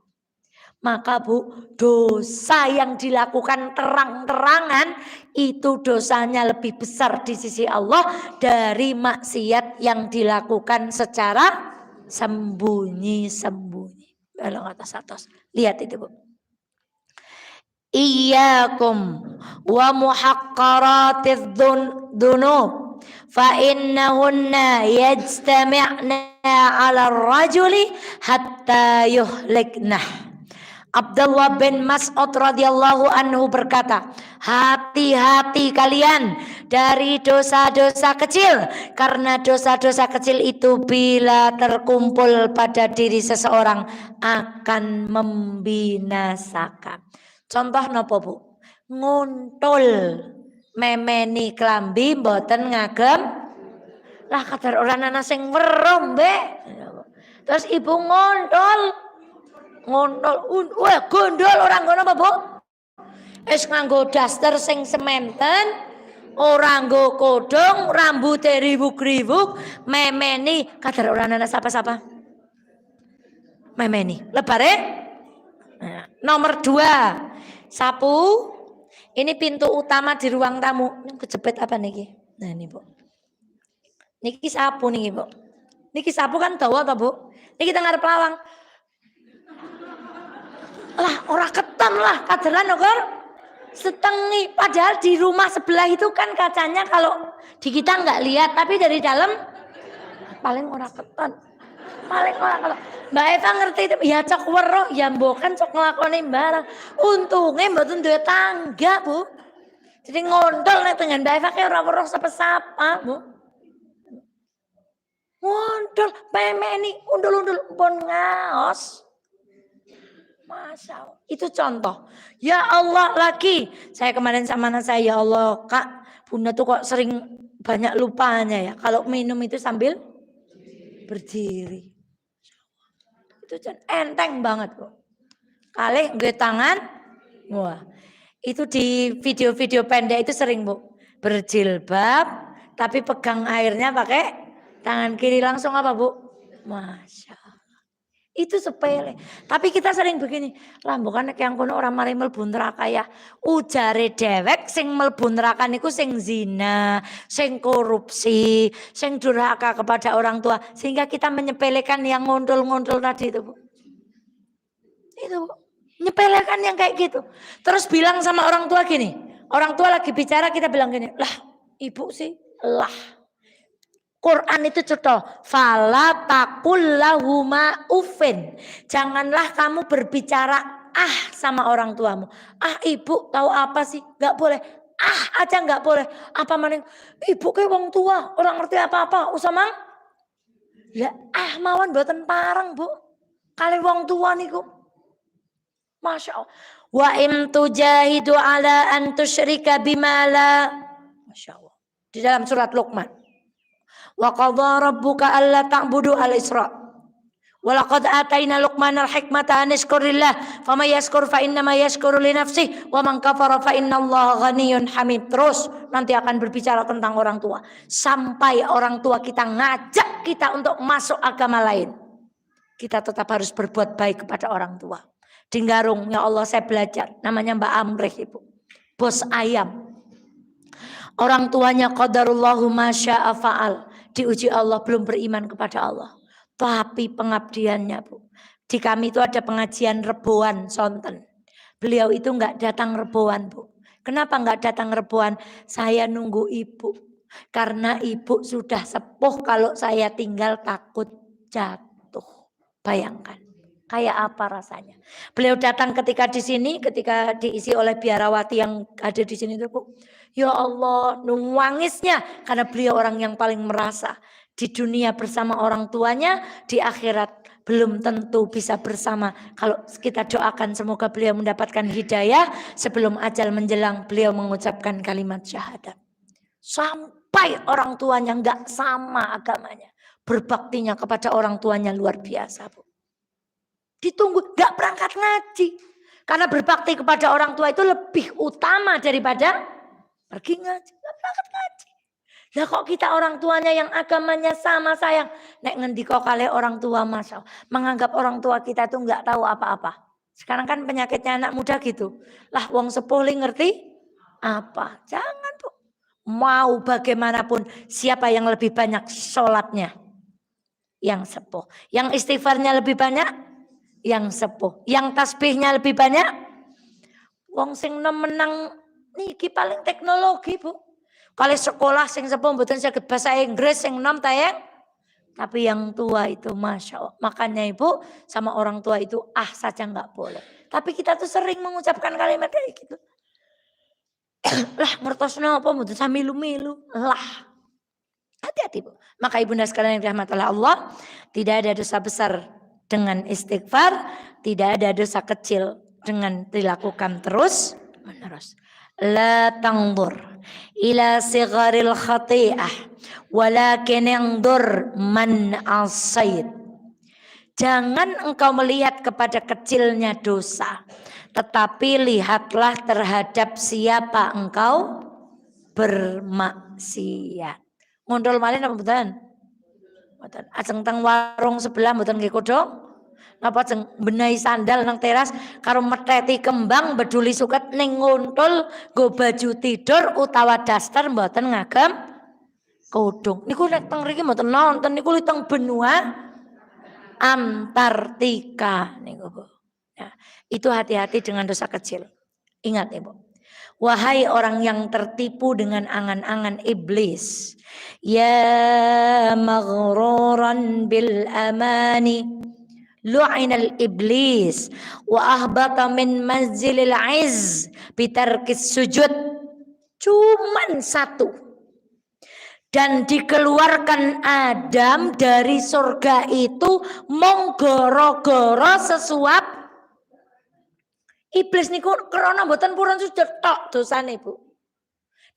Maka Bu, dosa yang dilakukan terang-terangan itu dosanya lebih besar di sisi Allah dari maksiat yang dilakukan secara sembunyi-sembunyi. Belok atas. Lihat itu Bu. Iyyakum wa muhaqqaratiz dzunub fa innahunna yajtami'na 'ala ar-rajuli hatta yuhliknah. Abdullah bin Mas'ud radhiyallahu anhu berkata, hati-hati kalian dari dosa-dosa kecil, karena dosa-dosa kecil itu bila terkumpul pada diri seseorang akan membinasakan. Contoh nopo Bu? Nguntul memeni klambi mboten ngagem lah kadar orang ana sing weruh mbek. Terus ibu nguntul wah gondol orang ngono apa Bu? Es nganggo daster sing sementen, orang nggo kodong, rambute ribuk-ribuk, memeni kadar orang ana sapa-sapa. Memeni. Lebare? Nah, nomor 2. Sapu. Ini pintu utama di ruang tamu. Ini kejepit apa niki? Nah ini Bu. Niki sapu niki Bu. Niki sapu kan dawa ta Bu? Niki teng ngarep lawang. Lah ora keton lah kaderan kok setengi, padahal di rumah sebelah itu kan kacanya kalau di kita nggak lihat, tapi dari dalam paling ora keton, paling ora keton. Mbak Eva ngerti itu ya cok weruh ya mbokan cok nglakoni barang, untunge mboten duwe tangga Bu, jadi ngondol nek dengan Mbak Eva kayak ora weruh sapa-sapa Bu, ngondol pemeni undul-undul pun ngaos. Masya Allah. Itu contoh. Ya Allah lagi. Saya kemarin sama anak saya, ya Allah Kak, Bunda tuh kok sering banyak lupanya ya. Kalau minum itu sambil berdiri. Itu enteng banget kok. Kali gue tangan. Wah. Itu di video-video pendek itu sering Bu. Berjilbab. Tapi pegang airnya pakai tangan kiri langsung apa Bu? Masya Allah. Itu sepele. Tapi kita sering begini, lah bukan yang kono orang mari mlebu neraka ya. Ujare dewek sing mlebu neraka niku sing zina, sing korupsi, sing durhaka kepada orang tua, sehingga kita menyepelekan yang ngondol-ngondol tadi itu, Bu. Itu, Bu. Menyepelekan yang kayak gitu. Terus bilang sama orang tua gini, orang tua lagi bicara kita bilang gini, lah ibu sih, lah. Quran itu contoh, fala taqul lahuma uffin. Janganlah kamu berbicara sama orang tuamu. Ibu tahu apa sih? Enggak boleh. Aja enggak boleh. Apa maning ibu ke wong tua, orang ngerti apa-apa. Usah mang. Ya mawon mboten pareng, Bu. Kali wong tua niku. Masya Allah. Wa im tujahidu ala an tusyrika bima la. Masya Allah. Di dalam surat Luqman. Wa qadha rabbuka alla ta'budu al-Isra. Wa laqad atayna Luqmanal hikmata an yashkurillah faman yashkur fa innama yashkuru li nafsihi wa man kafara fa innallaha ghaniyyun hamid. Terus nanti akan berbicara tentang orang tua sampai orang tua kita ngajak kita untuk masuk agama lain. Kita tetap harus berbuat baik kepada orang tua. Di Garung, ya Allah saya belajar, namanya Mbak Amrih Ibu. Bos ayam. Orang tuanya qadarullahu ma syaa fa'al. Diuji Allah belum beriman kepada Allah. Tapi pengabdiannya Bu. Di kami itu ada pengajian Reboan Sonten. Beliau itu enggak datang Reboan Bu. Kenapa enggak datang Reboan? Saya nunggu ibu. Karena ibu sudah sepuh, kalau saya tinggal takut jatuh. Bayangkan. Kayak apa rasanya. Beliau datang ketika di sini, ketika diisi oleh biarawati yang ada di sini itu Bu. Ya Allah, nungangisnya karena beliau orang yang paling merasa di dunia bersama orang tuanya, di akhirat belum tentu bisa bersama. Kalau kita doakan semoga beliau mendapatkan hidayah, sebelum ajal menjelang beliau mengucapkan kalimat syahadat. Sampai orang tuanya nggak sama agamanya, berbaktinya kepada orang tuanya luar biasa, Bu. Ditunggu, nggak berangkat ngaji. Karena berbakti kepada orang tua itu lebih utama daripada pergi ngaji. Nggak berangkat ngaji. Lah kok kita orang tuanya yang agamanya sama sayang. Nek ngendiko kali orang tua masya Allah, menganggap orang tua kita itu nggak tahu apa-apa. Sekarang kan penyakitnya anak muda gitu. Lah wong sepuh li ngerti apa? Jangan Bu. Mau bagaimanapun siapa yang lebih banyak sholatnya? Yang sepuh. Yang istighfarnya lebih banyak? Yang sepuh. Yang tasbihnya lebih banyak? Wong sing menang niki paling teknologi Bu. Kali sekolah sing sepuh mboten saged bahasa Inggris sing nom tayang. Tapi yang tua itu Masya Allah. Makanya Ibu sama orang tua itu saja nggak boleh. Tapi kita tuh sering mengucapkan kalimat kayak gitu. Lah ngertos napa mboten samilu-milu. Lah. Hati-hati Bu. Maka ibunda sekalian yang dirahmati oleh Allah, tidak ada dosa besar dengan istighfar, tidak ada dosa kecil dengan dilakukan terus menerus. La tangdur ila sigharil khati'ah walakin yandur man asait. Jangan engkau melihat kepada kecilnya dosa, tetapi lihatlah terhadap siapa engkau bermaksiat. Ngondol malih apa mboten? Mboten. Ajeng teng warung sebelah mboten nggih kodhong. Napa ajeng benahi sandal nang teras karo meteti kembang beduli suket ning ngontul nggo baju tidur utawa daster mboten ngagem kodhong. Niku nek teng mriki mboten nonton niku li teng benua Antartika niku Bu. Ya, itu hati-hati dengan dosa kecil. Ingat Ibu. Wahai orang yang tertipu dengan angan-angan iblis. Ya maghruran bil amani. Lu'inal iblis. Wa ahbata min manzilil izz. Bitarkis sujud. Cuman satu. Dan dikeluarkan Adam dari surga itu mong goro-goro sesuap iblis niku krana mboten purun sujud tok dosane Bu.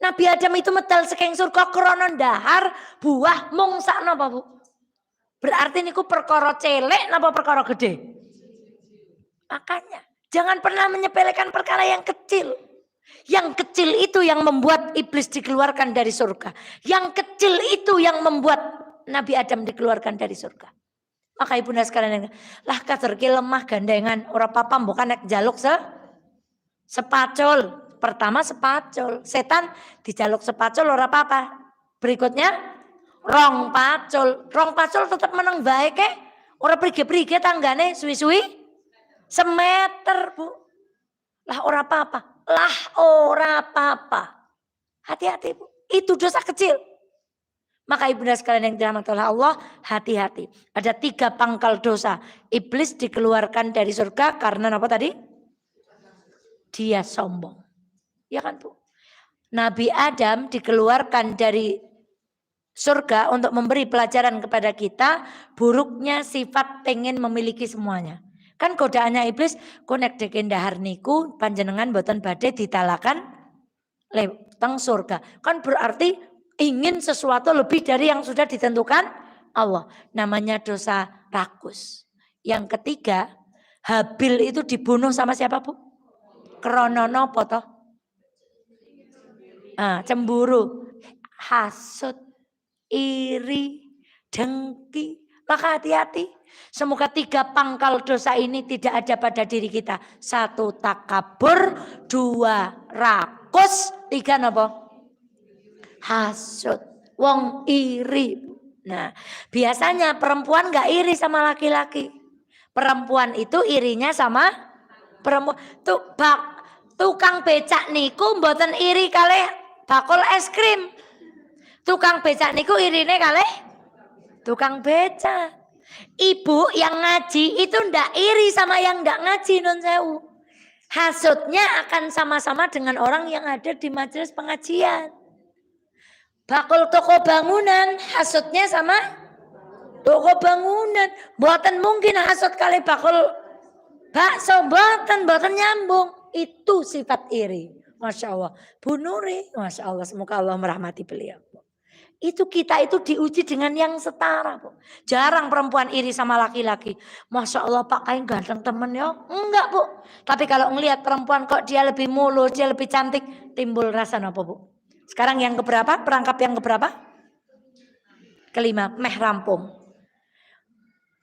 Nabi Adam itu medal saking surga krana ndahar buah mung sak napa Bu? Berarti niku perkara celek napa perkara gede? Makanya jangan pernah menyepelekan perkara yang kecil. Yang kecil itu yang membuat iblis dikeluarkan dari surga. Yang kecil itu yang membuat Nabi Adam dikeluarkan dari surga. Maka ibunda sekalian, lah kader ki lemah gandengan ora papa bukan nek jaluk sepacul. Pertama sepacul. Setan dijaluk sepacul ora apa-apa. Berikutnya rong pacul. Rong pacul tetap menang baik ora prige-prige tanggane suwi-suwi semeter Bu. Lah ora apa-apa. Lah ora apa-apa. Hati-hati Bu. Itu dosa kecil. Maka ibunda sekalian yang dirahmati oleh Allah, hati-hati. Ada 3 pangkal dosa. Iblis dikeluarkan dari surga karena apa tadi? Dia sombong. Ya kan Bu? Nabi Adam dikeluarkan dari surga untuk memberi pelajaran kepada kita. Buruknya sifat pengen memiliki semuanya. Kan godaannya iblis, konek deken dahar niku panjenengan boten badhe ditalakan teng surga. Kan berarti ingin sesuatu lebih dari yang sudah ditentukan Allah. Namanya dosa rakus. Yang ketiga, Habil itu dibunuh sama siapa Bu? Krana napa toh? Cemburu, hasud, iri, dengki. Maka hati-hati. Semoga 3 pangkal dosa ini tidak ada pada diri kita. 1 takabur, 2 rakus, 3 napa? Hasud, wong iri. Nah, biasanya perempuan nggak iri sama laki-laki. Perempuan itu irinya sama perempuan. Tukang becak niku mboten iri kalih bakul es krim. Tukang becak niku irine kalih tukang becak. Ibu yang ngaji itu ndak iri sama yang ndak ngaji, nun sewu. Hasudnya akan sama-sama dengan orang yang ada di majelis pengajian. Bakul toko bangunan, hasudnya sama toko bangunan. Mboten mungkin hasud kali bakul bakso, mboten nyambung. Itu sifat iri. Masya Allah. Bu Nuri, Masya Allah, semoga Allah merahmati beliau. Itu kita itu diuji dengan yang setara, Bu. Jarang perempuan iri sama laki-laki. Masya Allah Pak Kain ganteng temen ya. Enggak, Bu. Tapi kalau ngelihat perempuan kok dia lebih mulus, dia lebih cantik, timbul rasa apa, Bu? Sekarang yang keberapa? Perangkap yang keberapa? Kelima, meh rampung.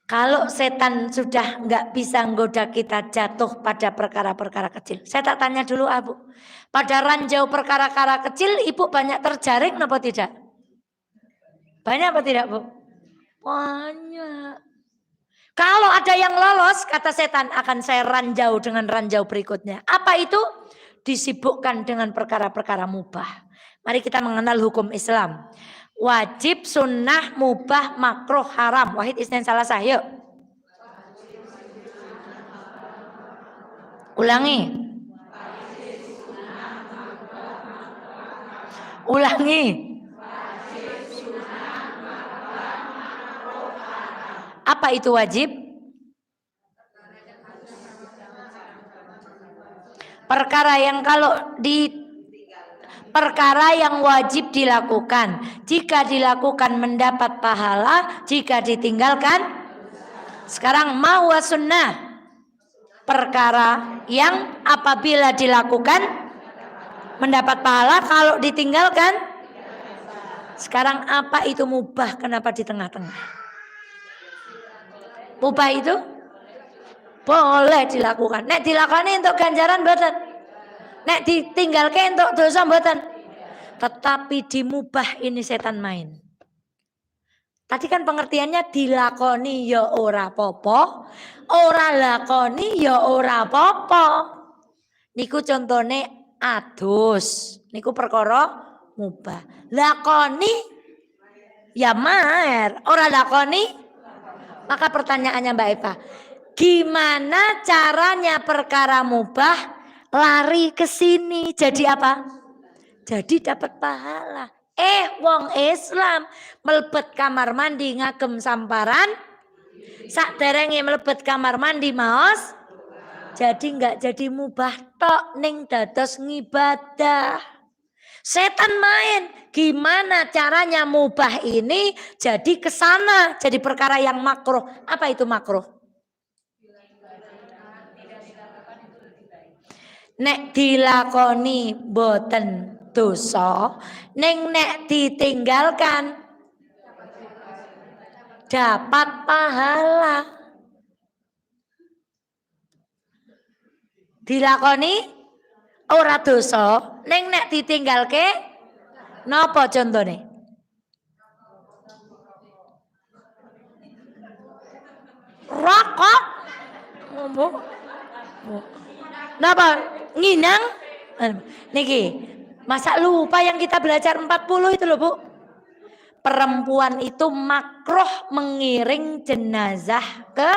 Kalau setan sudah nggak bisa nggoda kita jatuh pada perkara-perkara kecil. Saya tak tanya dulu, Bu. Pada ranjau perkara-perkara kecil, Ibu banyak terjaring apa tidak? Banyak apa tidak, Bu? Banyak. Kalau ada yang lolos, kata setan, akan saya ranjau dengan ranjau berikutnya. Apa itu? Disibukkan dengan perkara-perkara mubah. Mari kita mengenal hukum Islam. Wajib, sunnah, mubah, makruh, haram. Wahid Isnin salah saya. Ulangi. Ulangi. Apa itu wajib? Perkara yang perkara yang wajib dilakukan. Jika dilakukan mendapat pahala, jika ditinggalkan. Sekarang mau sunnah. Perkara yang apabila dilakukan mendapat pahala, kalau ditinggalkan. Sekarang apa itu mubah? Kenapa di tengah-tengah? Mubah itu boleh dilakukan. Nek dilakoni untuk ganjaran mboten. Nek ditinggalke untuk dosa mboten. Tetapi di mubah ini setan main. Tadi kan pengertiannya dilakoni ya ora popo, ora lakoni ya ora popo. Niku contone adus. Niku perkara mubah. Lakoni ya maer, ora lakoni. Maka pertanyaannya Mbak Eva, gimana caranya perkara mubah lari ke sini jadi apa? Jadi dapat pahala. Wong Islam melebet kamar mandi ngagem samparan, sakderenge melebet kamar mandi maos, jadi nggak jadi mubah tok ning dados ngibadah. Setan main, gimana caranya mubah ini jadi kesana, jadi perkara yang makruh. Apa itu makruh? Nek dilakoni boten dosa, ning nek ditinggalkan dapat pahala. Dilakoni ora dosa, ning nek ditinggalke napa contone? Rokok. Napa? Nginang? Niki, masa lupa yang kita belajar 40 itu loh, Bu. Perempuan itu makruh mengiring jenazah ke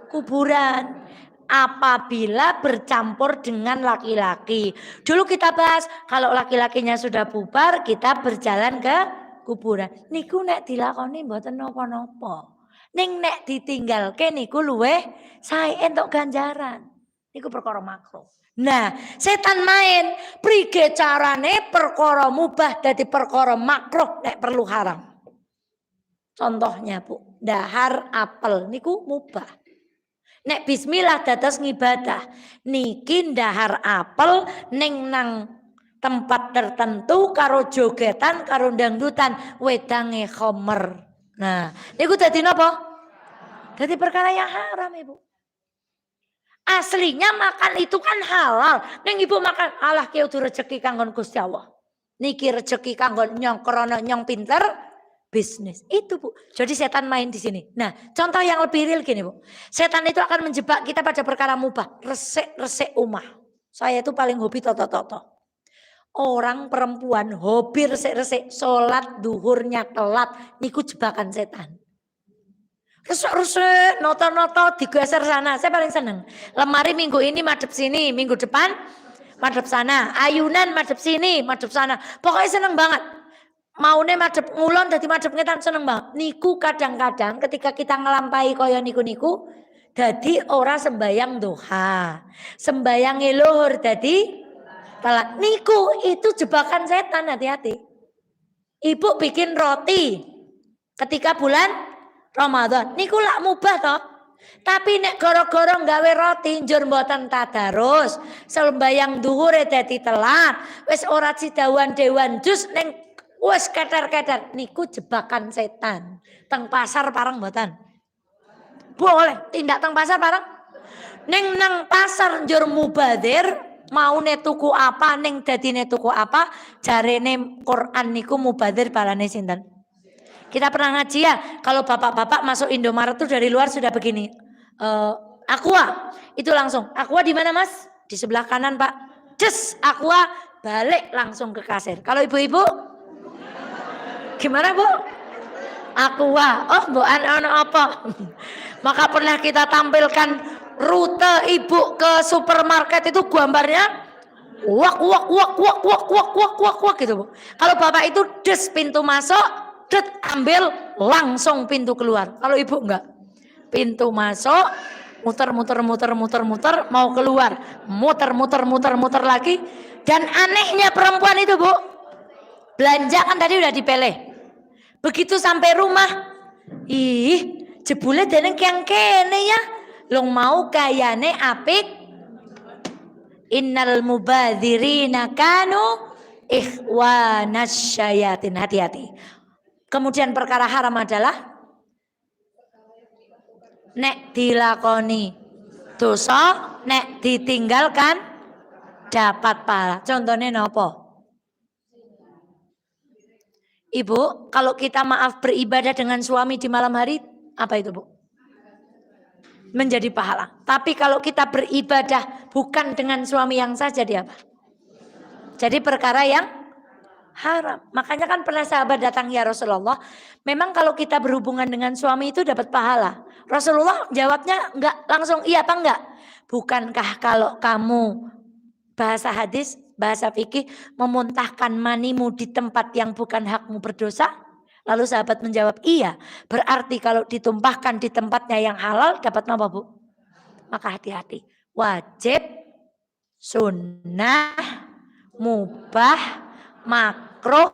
kuburan apabila bercampur dengan laki-laki. Dulu kita bahas kalau laki-lakinya sudah bubar, kita berjalan ke kuburan. Niku nek dilakoni mboten napa-napa. Ning nek ditinggalke niku luweh sae entuk ganjaran. Niku perkara makruh. Nah, setan main, prige carane perkara mubah dadi perkara makruh nek perlu haram. Contohnya, Bu, dahar apel niku mubah. Nek bismillah dados ngibadah. Niki dahar apel ning nang tempat tertentu karo jogetan karo dangdutan wedange khomer. Nah, niku dadi napa? Dadi perkara yang haram, Ibu. Aslinya makan itu kan halal. Neng ibu makan Allah ki udah rezeki kanggon Gusti Allah. Niki rezeki kanggon nyong krono nyong pinter bisnis. Itu, Bu. Jadi setan main di sini. Nah, contoh yang lebih real gini, Bu. Setan itu akan menjebak kita pada perkara mubah, resik-resik umah. Saya itu paling hobi toto-toto. Orang perempuan hobi resik-resik, sholat duhurnya telat, niku jebakan setan. Rusuk, noto-noto digeser sana. Saya paling seneng. Lemari minggu ini madep sini, minggu depan madep sana. Ayunan madep sini, madep sana. Pokoknya seneng banget. Maune madep ngulon dadi madep ngetan seneng banget. Niku kadang-kadang ketika kita ngelampai kaya niku-niku dadi ora sembayang duha. Sembayang luhur dadi telat. Niku itu jebakan setan, hati-hati. Ibu bikin roti ketika bulan Ramadan niku lak mubah toh. Tapi nek goro-goro gawe roti njur mboten tadarus, sembayang dhuwure dadi telat, wis ora sidawan dewan jus ning wis keter-keter niku jebakan setan. Teng pasar parang mboten. Boleh tindak teng pasar parang. Ning nang pasar njur mubadir, maune tuku apa ning dadine tuku apa, jarene Quran niku mubadir balane sinten? Kita pernah ngaji ya, kalau bapak-bapak masuk Indomaret tuh dari luar sudah begini. Aqua, itu langsung. Aqua di mana mas? Di sebelah kanan pak. Des, Aqua balik langsung ke kasir. Kalau ibu-ibu, gimana bu? Aqua, oh bu ono apa? Maka pernah kita tampilkan rute ibu ke supermarket itu gambarnya wak gitu bu. Kalau bapak itu des pintu masuk. Ambil langsung pintu keluar. Kalau ibu enggak, pintu masuk, muter mau keluar, muter lagi. Dan anehnya perempuan itu bu, belanja kan tadi udah dipeleh. Begitu sampai rumah, ih jebule deneng yang kene ya, long mau kayane apik. Innal mubadzirina kanu ikhwanas syayatin. Hati-hati. Kemudian perkara haram adalah nek dilakoni dosa, nek ditinggalkan dapat pahala. Contohnya nopo? Ibu, kalau kita maaf beribadah dengan suami di malam hari, apa itu bu? Menjadi pahala. Tapi kalau kita beribadah bukan dengan suami yang sah, jadi apa? Jadi perkara yang haram. Makanya kan pernah sahabat datang, ya Rasulullah, memang kalau kita berhubungan dengan suami itu dapat pahala. Rasulullah jawabnya enggak langsung iya apa enggak? Bukankah kalau kamu bahasa hadis, bahasa fikih memuntahkan manimu di tempat yang bukan hakmu berdosa? Lalu sahabat menjawab iya. Berarti kalau ditumpahkan di tempatnya yang halal dapat apa bu? Maka hati-hati. Wajib, sunnah, mubah, makruh,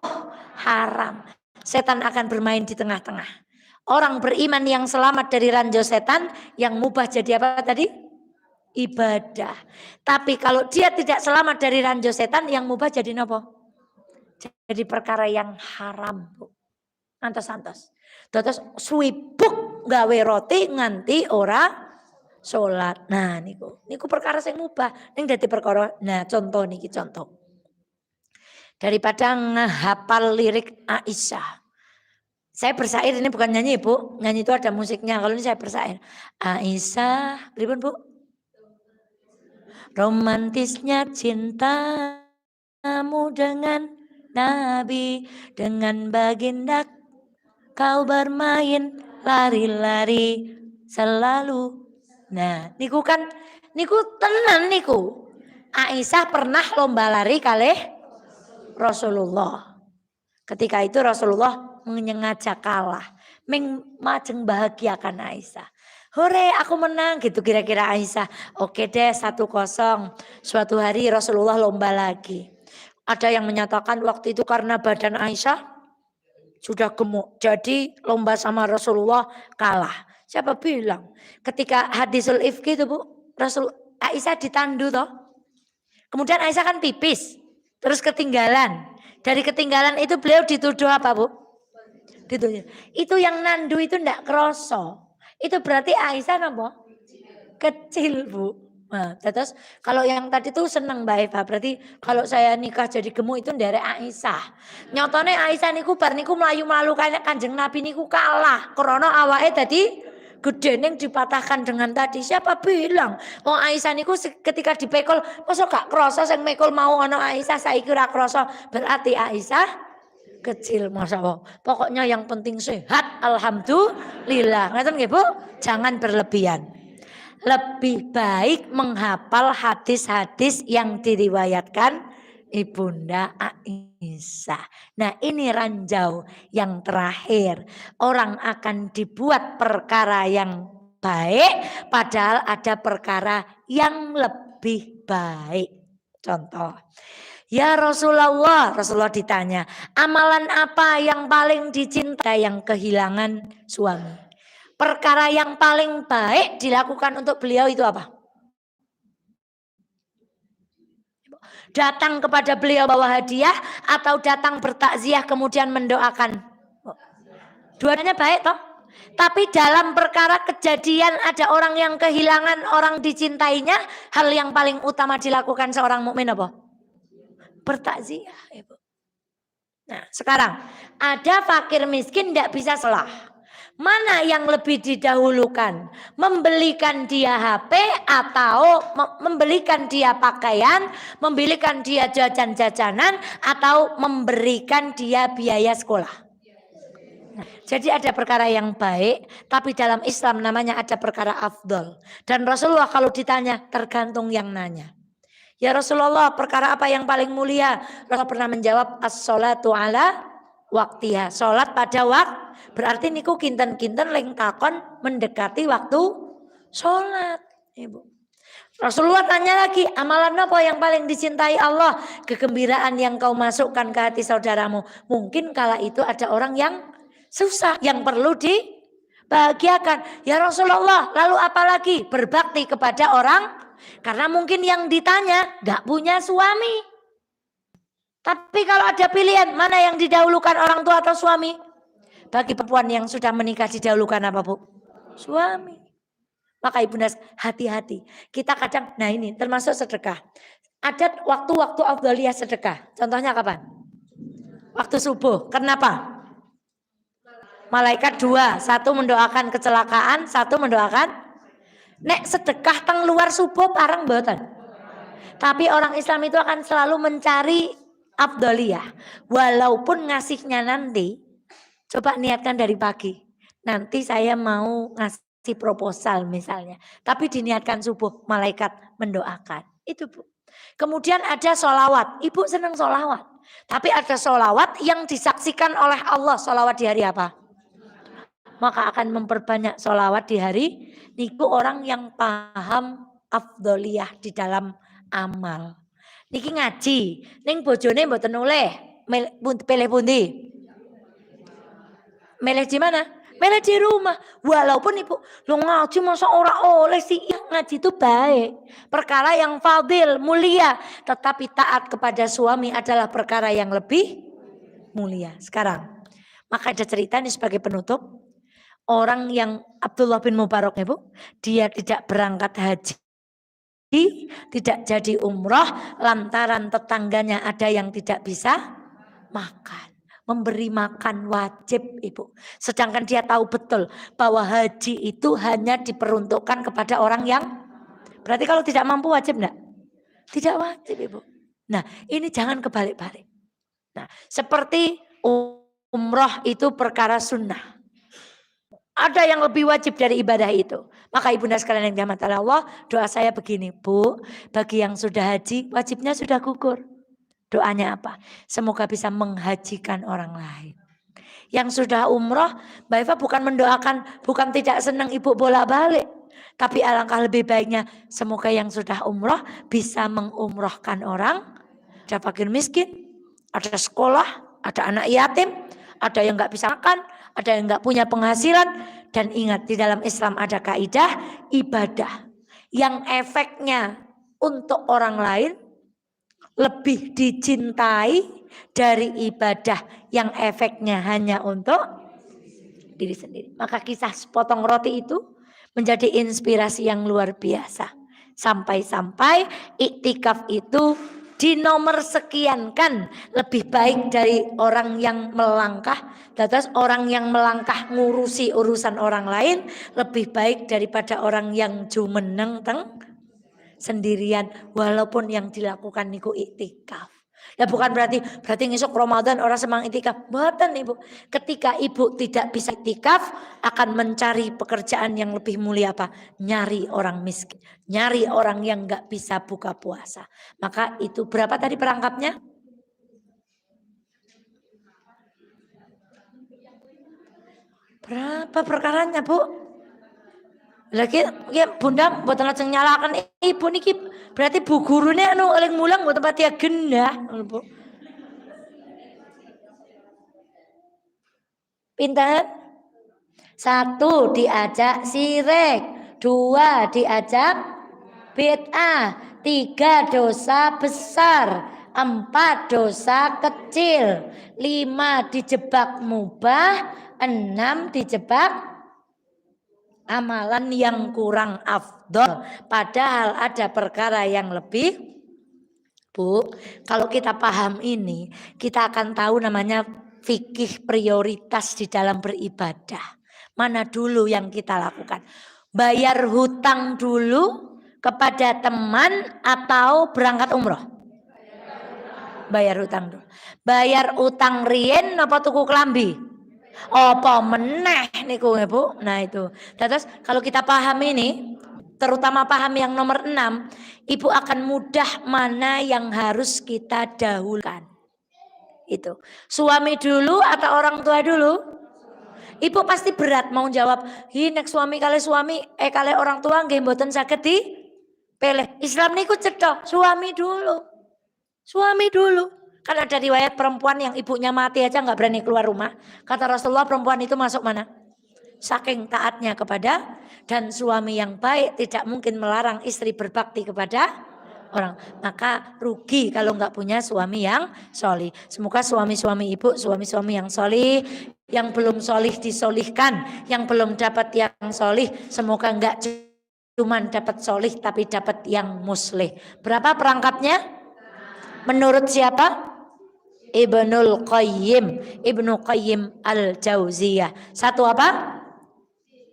haram. Setan akan bermain di tengah-tengah. Orang beriman yang selamat dari ranjau setan, yang mubah jadi apa tadi? Ibadah. Tapi kalau dia tidak selamat dari ranjau setan, yang mubah jadi nopo? Jadi perkara yang haram. Antos-antos. Terus swibuk gawe roti nganti ora salat. Nah niku perkara sing mubah. Ning dadi perkara. Nah contoh niki contoh. Daripada ngehafal lirik Aisyah. Saya bersair, ini bukan nyanyi bu. Nyanyi itu ada musiknya. Kalau ini saya bersair. Aisyah, pripun bu? Romantisnya cintamu dengan Nabi, dengan baginda kau bermain lari-lari selalu. Nah, niku tenan niku. Aisyah pernah lomba lari kalih Rasulullah. Ketika itu Rasulullah mengajak kalah, majeng bahagiakan Aisyah. Hore, aku menang gitu kira-kira Aisyah. Oke deh 1-0. Suatu hari Rasulullah lomba lagi. Ada yang menyatakan waktu itu karena badan Aisyah sudah gemuk. Jadi lomba sama Rasulullah kalah. Siapa bilang? Ketika hadisul ifki itu bu, Aisyah ditandu toh. Kemudian Aisyah kan pipis. Terus ketinggalan. Dari ketinggalan itu beliau dituduh apa bu? Dituduh. Itu yang nandu itu ndak kroso. Itu berarti Aisyah apa? Kecil bu. Nah, terus kalau yang tadi tuh seneng Mbak Eva, berarti kalau saya nikah jadi gemuk itu dari Aisyah. Nyotone Aisyah niku bar niku melayu-melayu kayak Kanjeng Nabi niku kalah. Krana awake tadi gede neng dipatahkan dengan tadi. Siapa bilang? Oh Aisyah niku ketika dipekol, masa gak kroso sing mekol mau ana Aisyah saiki ora kroso. Berarti Aisyah kecil, Masya Allah. Pokoknya yang penting sehat, alhamdulillah. Ngerti nggih Bu? Jangan berlebihan. Lebih baik menghafal hadis-hadis yang diriwayatkan Ibunda Aisyah. Nah, ini ranjau yang terakhir. Orang akan dibuat perkara yang baik, padahal ada perkara yang lebih baik. Contoh, ya Rasulullah, Rasulullah ditanya, amalan apa yang paling dicintai yang kehilangan suami? Perkara yang paling baik dilakukan untuk beliau itu apa? Datang kepada beliau bawa hadiah atau datang bertakziah kemudian mendoakan? Dua-duanya baik toh? Tapi dalam perkara kejadian ada orang yang kehilangan orang dicintainya, hal yang paling utama dilakukan seorang mukmin apa? Bertakziah, Ibu. Nah, sekarang ada fakir miskin tidak bisa sholat. Mana yang lebih didahulukan? Membelikan dia HP atau membelikan dia pakaian, membelikan dia jajan-jajanan, atau memberikan dia biaya sekolah? Nah, jadi ada perkara yang baik, tapi dalam Islam namanya ada perkara afdol. Dan Rasulullah kalau ditanya tergantung yang nanya. Ya Rasulullah, perkara apa yang paling mulia? Rasulullah pernah menjawab as-sholatu ala waktiha. Sholat pada waktu. Berarti niku kinten-kinten leng takon mendekati waktu sholat. Ibu. Rasulullah tanya lagi, amalan apa yang paling dicintai Allah? Kegembiraan yang kau masukkan ke hati saudaramu. Mungkin kala itu ada orang yang susah, yang perlu dibahagiakan. Ya Rasulullah, lalu apa lagi? Berbakti kepada orang. Karena mungkin yang ditanya gak punya suami. Tapi kalau ada pilihan, mana yang didahulukan, orang tua atau suami? Bagi perempuan yang sudah menikah didahulukan apa Bu? Suami. Maka Ibunda hati-hati. Kita kadang, nah ini termasuk sedekah. Ada waktu-waktu afdhaliyah sedekah. Contohnya kapan? Waktu subuh. Kenapa? Malaikat dua. Satu mendoakan kecelakaan, satu mendoakan. Nek sedekah teng luar subuh parang mboten. Tapi orang Islam itu akan selalu mencari afdhaliyah. Walaupun ngasihnya nanti, coba niatkan dari pagi. Nanti saya mau ngasih proposal misalnya. Tapi diniatkan subuh, malaikat mendoakan. Itu Bu. Kemudian ada sholawat. Ibu senang sholawat. Tapi ada sholawat yang disaksikan oleh Allah. Sholawat di hari apa? Maka akan memperbanyak sholawat di hari. Niku orang yang paham afdholiyah di dalam amal. Niki ngaji. Ning bojone mboten oleh. Pilih pundi? Meleh di mana? Meleh di rumah. Walaupun ibu lo ngaji masa ora oleh sih, ngaji itu baik. Perkara yang fadil, mulia. Tetapi taat kepada suami adalah perkara yang lebih mulia. Sekarang, maka ada cerita nih sebagai penutup. Orang yang Abdullah bin Mubarak ibu, dia tidak berangkat haji, tidak jadi umroh lantaran tetangganya ada yang tidak bisa makan. Memberi makan wajib ibu. Sedangkan dia tahu betul bahwa haji itu hanya diperuntukkan kepada orang yang, berarti kalau tidak mampu wajib enggak? Tidak wajib ibu. Nah ini jangan kebalik-balik. Nah seperti umroh itu perkara sunnah. Ada yang lebih wajib dari ibadah itu. Maka ibunda sekalian yang dirahmati Allah, doa saya begini, Bu, bagi yang sudah haji, wajibnya sudah gugur. Doanya apa? Semoga bisa menghajikan orang lain. Yang sudah umroh, Mbak Eva bukan mendoakan, bukan tidak senang ibu bolak-balik. Tapi alangkah lebih baiknya, semoga yang sudah umroh bisa mengumrohkan orang. Ada fakir miskin, ada sekolah, ada anak yatim, ada yang gak bisa makan, ada yang gak punya penghasilan. Dan ingat di dalam Islam ada kaidah ibadah yang efeknya untuk orang lain lebih dicintai dari ibadah yang efeknya hanya untuk diri sendiri. Maka kisah sepotong roti itu menjadi inspirasi yang luar biasa. Sampai-sampai iktikaf itu di nomor sekian kan lebih baik dari orang yang melangkah. Terus orang yang melangkah ngurusi urusan orang lain lebih baik daripada orang yang jumeneng teng sendirian walaupun yang dilakukan niku iktikaf. Ya bukan berarti ngisuk Ramadan orang semang itikaf. Mboten Ibu. Ketika Ibu tidak bisa itikaf akan mencari pekerjaan yang lebih mulia apa? Nyari orang miskin, nyari orang yang nggak bisa buka puasa. Maka itu berapa tadi perangkapnya? Berapa perkaranya, Bu? Lagi ya Bunda mboten lajeng nyalakan Ibu niki berarti Bu gurune anu eling mulang mboten pati genah, Bu. Pinten? 1 diajak syirik, 2 diajak bid'ah, 3 dosa besar, 4 dosa kecil, 5 dijebak mubah, 6 dijebak amalan yang kurang afdol. Padahal ada perkara yang lebih. Bu, kalau kita paham ini, kita akan tahu namanya fikih prioritas di dalam beribadah. Mana dulu yang kita lakukan? Bayar hutang dulu kepada teman atau berangkat umroh? Bayar hutang dulu. Bayar utang rien apa tuku kelambi? Apa meneh niku Bu? Nah itu. Terus kalau kita paham ini, terutama paham yang nomor 6, Ibu akan mudah mana yang harus kita dahulukan. Itu. Suami dulu atau orang tua dulu? Ibu pasti berat mau jawab, "Hi nek suami kali orang tua nggih mboten saged dipilih." Islam niku cetha, suami dulu. Suami dulu. Kan ada riwayat perempuan yang ibunya mati aja nggak berani keluar rumah. Kata Rasulullah perempuan itu masuk mana? Saking taatnya kepada dan suami yang baik tidak mungkin melarang istri berbakti kepada orang. Maka rugi kalau nggak punya suami yang solih. Semoga suami-suami ibu, suami-suami yang solih, yang belum solih disolihkan, yang belum dapat yang solih, semoga nggak cuman dapat solih tapi dapat yang muslih. Berapa perangkapnya? Menurut siapa? Ibnu Qayyim al-Jauziyah. 1 apa?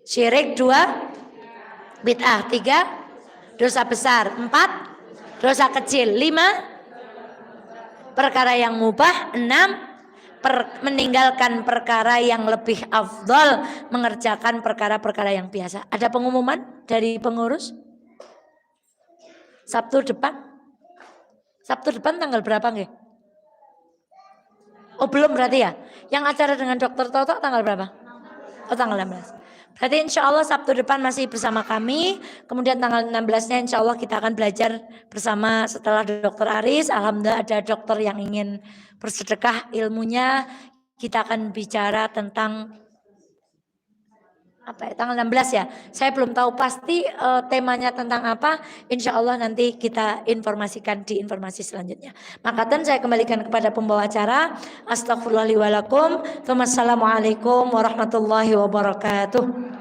Syirik. 2 bid'ah. 3 dosa besar. 4 dosa kecil. 5 perkara yang mubah. 6 meninggalkan perkara yang lebih afdol, mengerjakan perkara-perkara yang biasa. Ada pengumuman dari pengurus? Sabtu depan tanggal berapa nggih? Oh belum berarti ya? Yang acara dengan Dokter Toto tanggal berapa? Oh tanggal 16. Berarti insya Allah Sabtu depan masih bersama kami. Kemudian tanggal 16-nya insya Allah kita akan belajar bersama setelah Dokter Aris. Alhamdulillah ada dokter yang ingin bersedekah ilmunya. Kita akan bicara tentang apa ya, tanggal 16 ya. Saya belum tahu pasti temanya tentang apa. Insya Allah nanti kita informasikan di informasi selanjutnya. Maka saya kembalikan kepada pembawa acara. Astaghfirullahaladzim. Wassalamualaikum warahmatullahi wabarakatuh.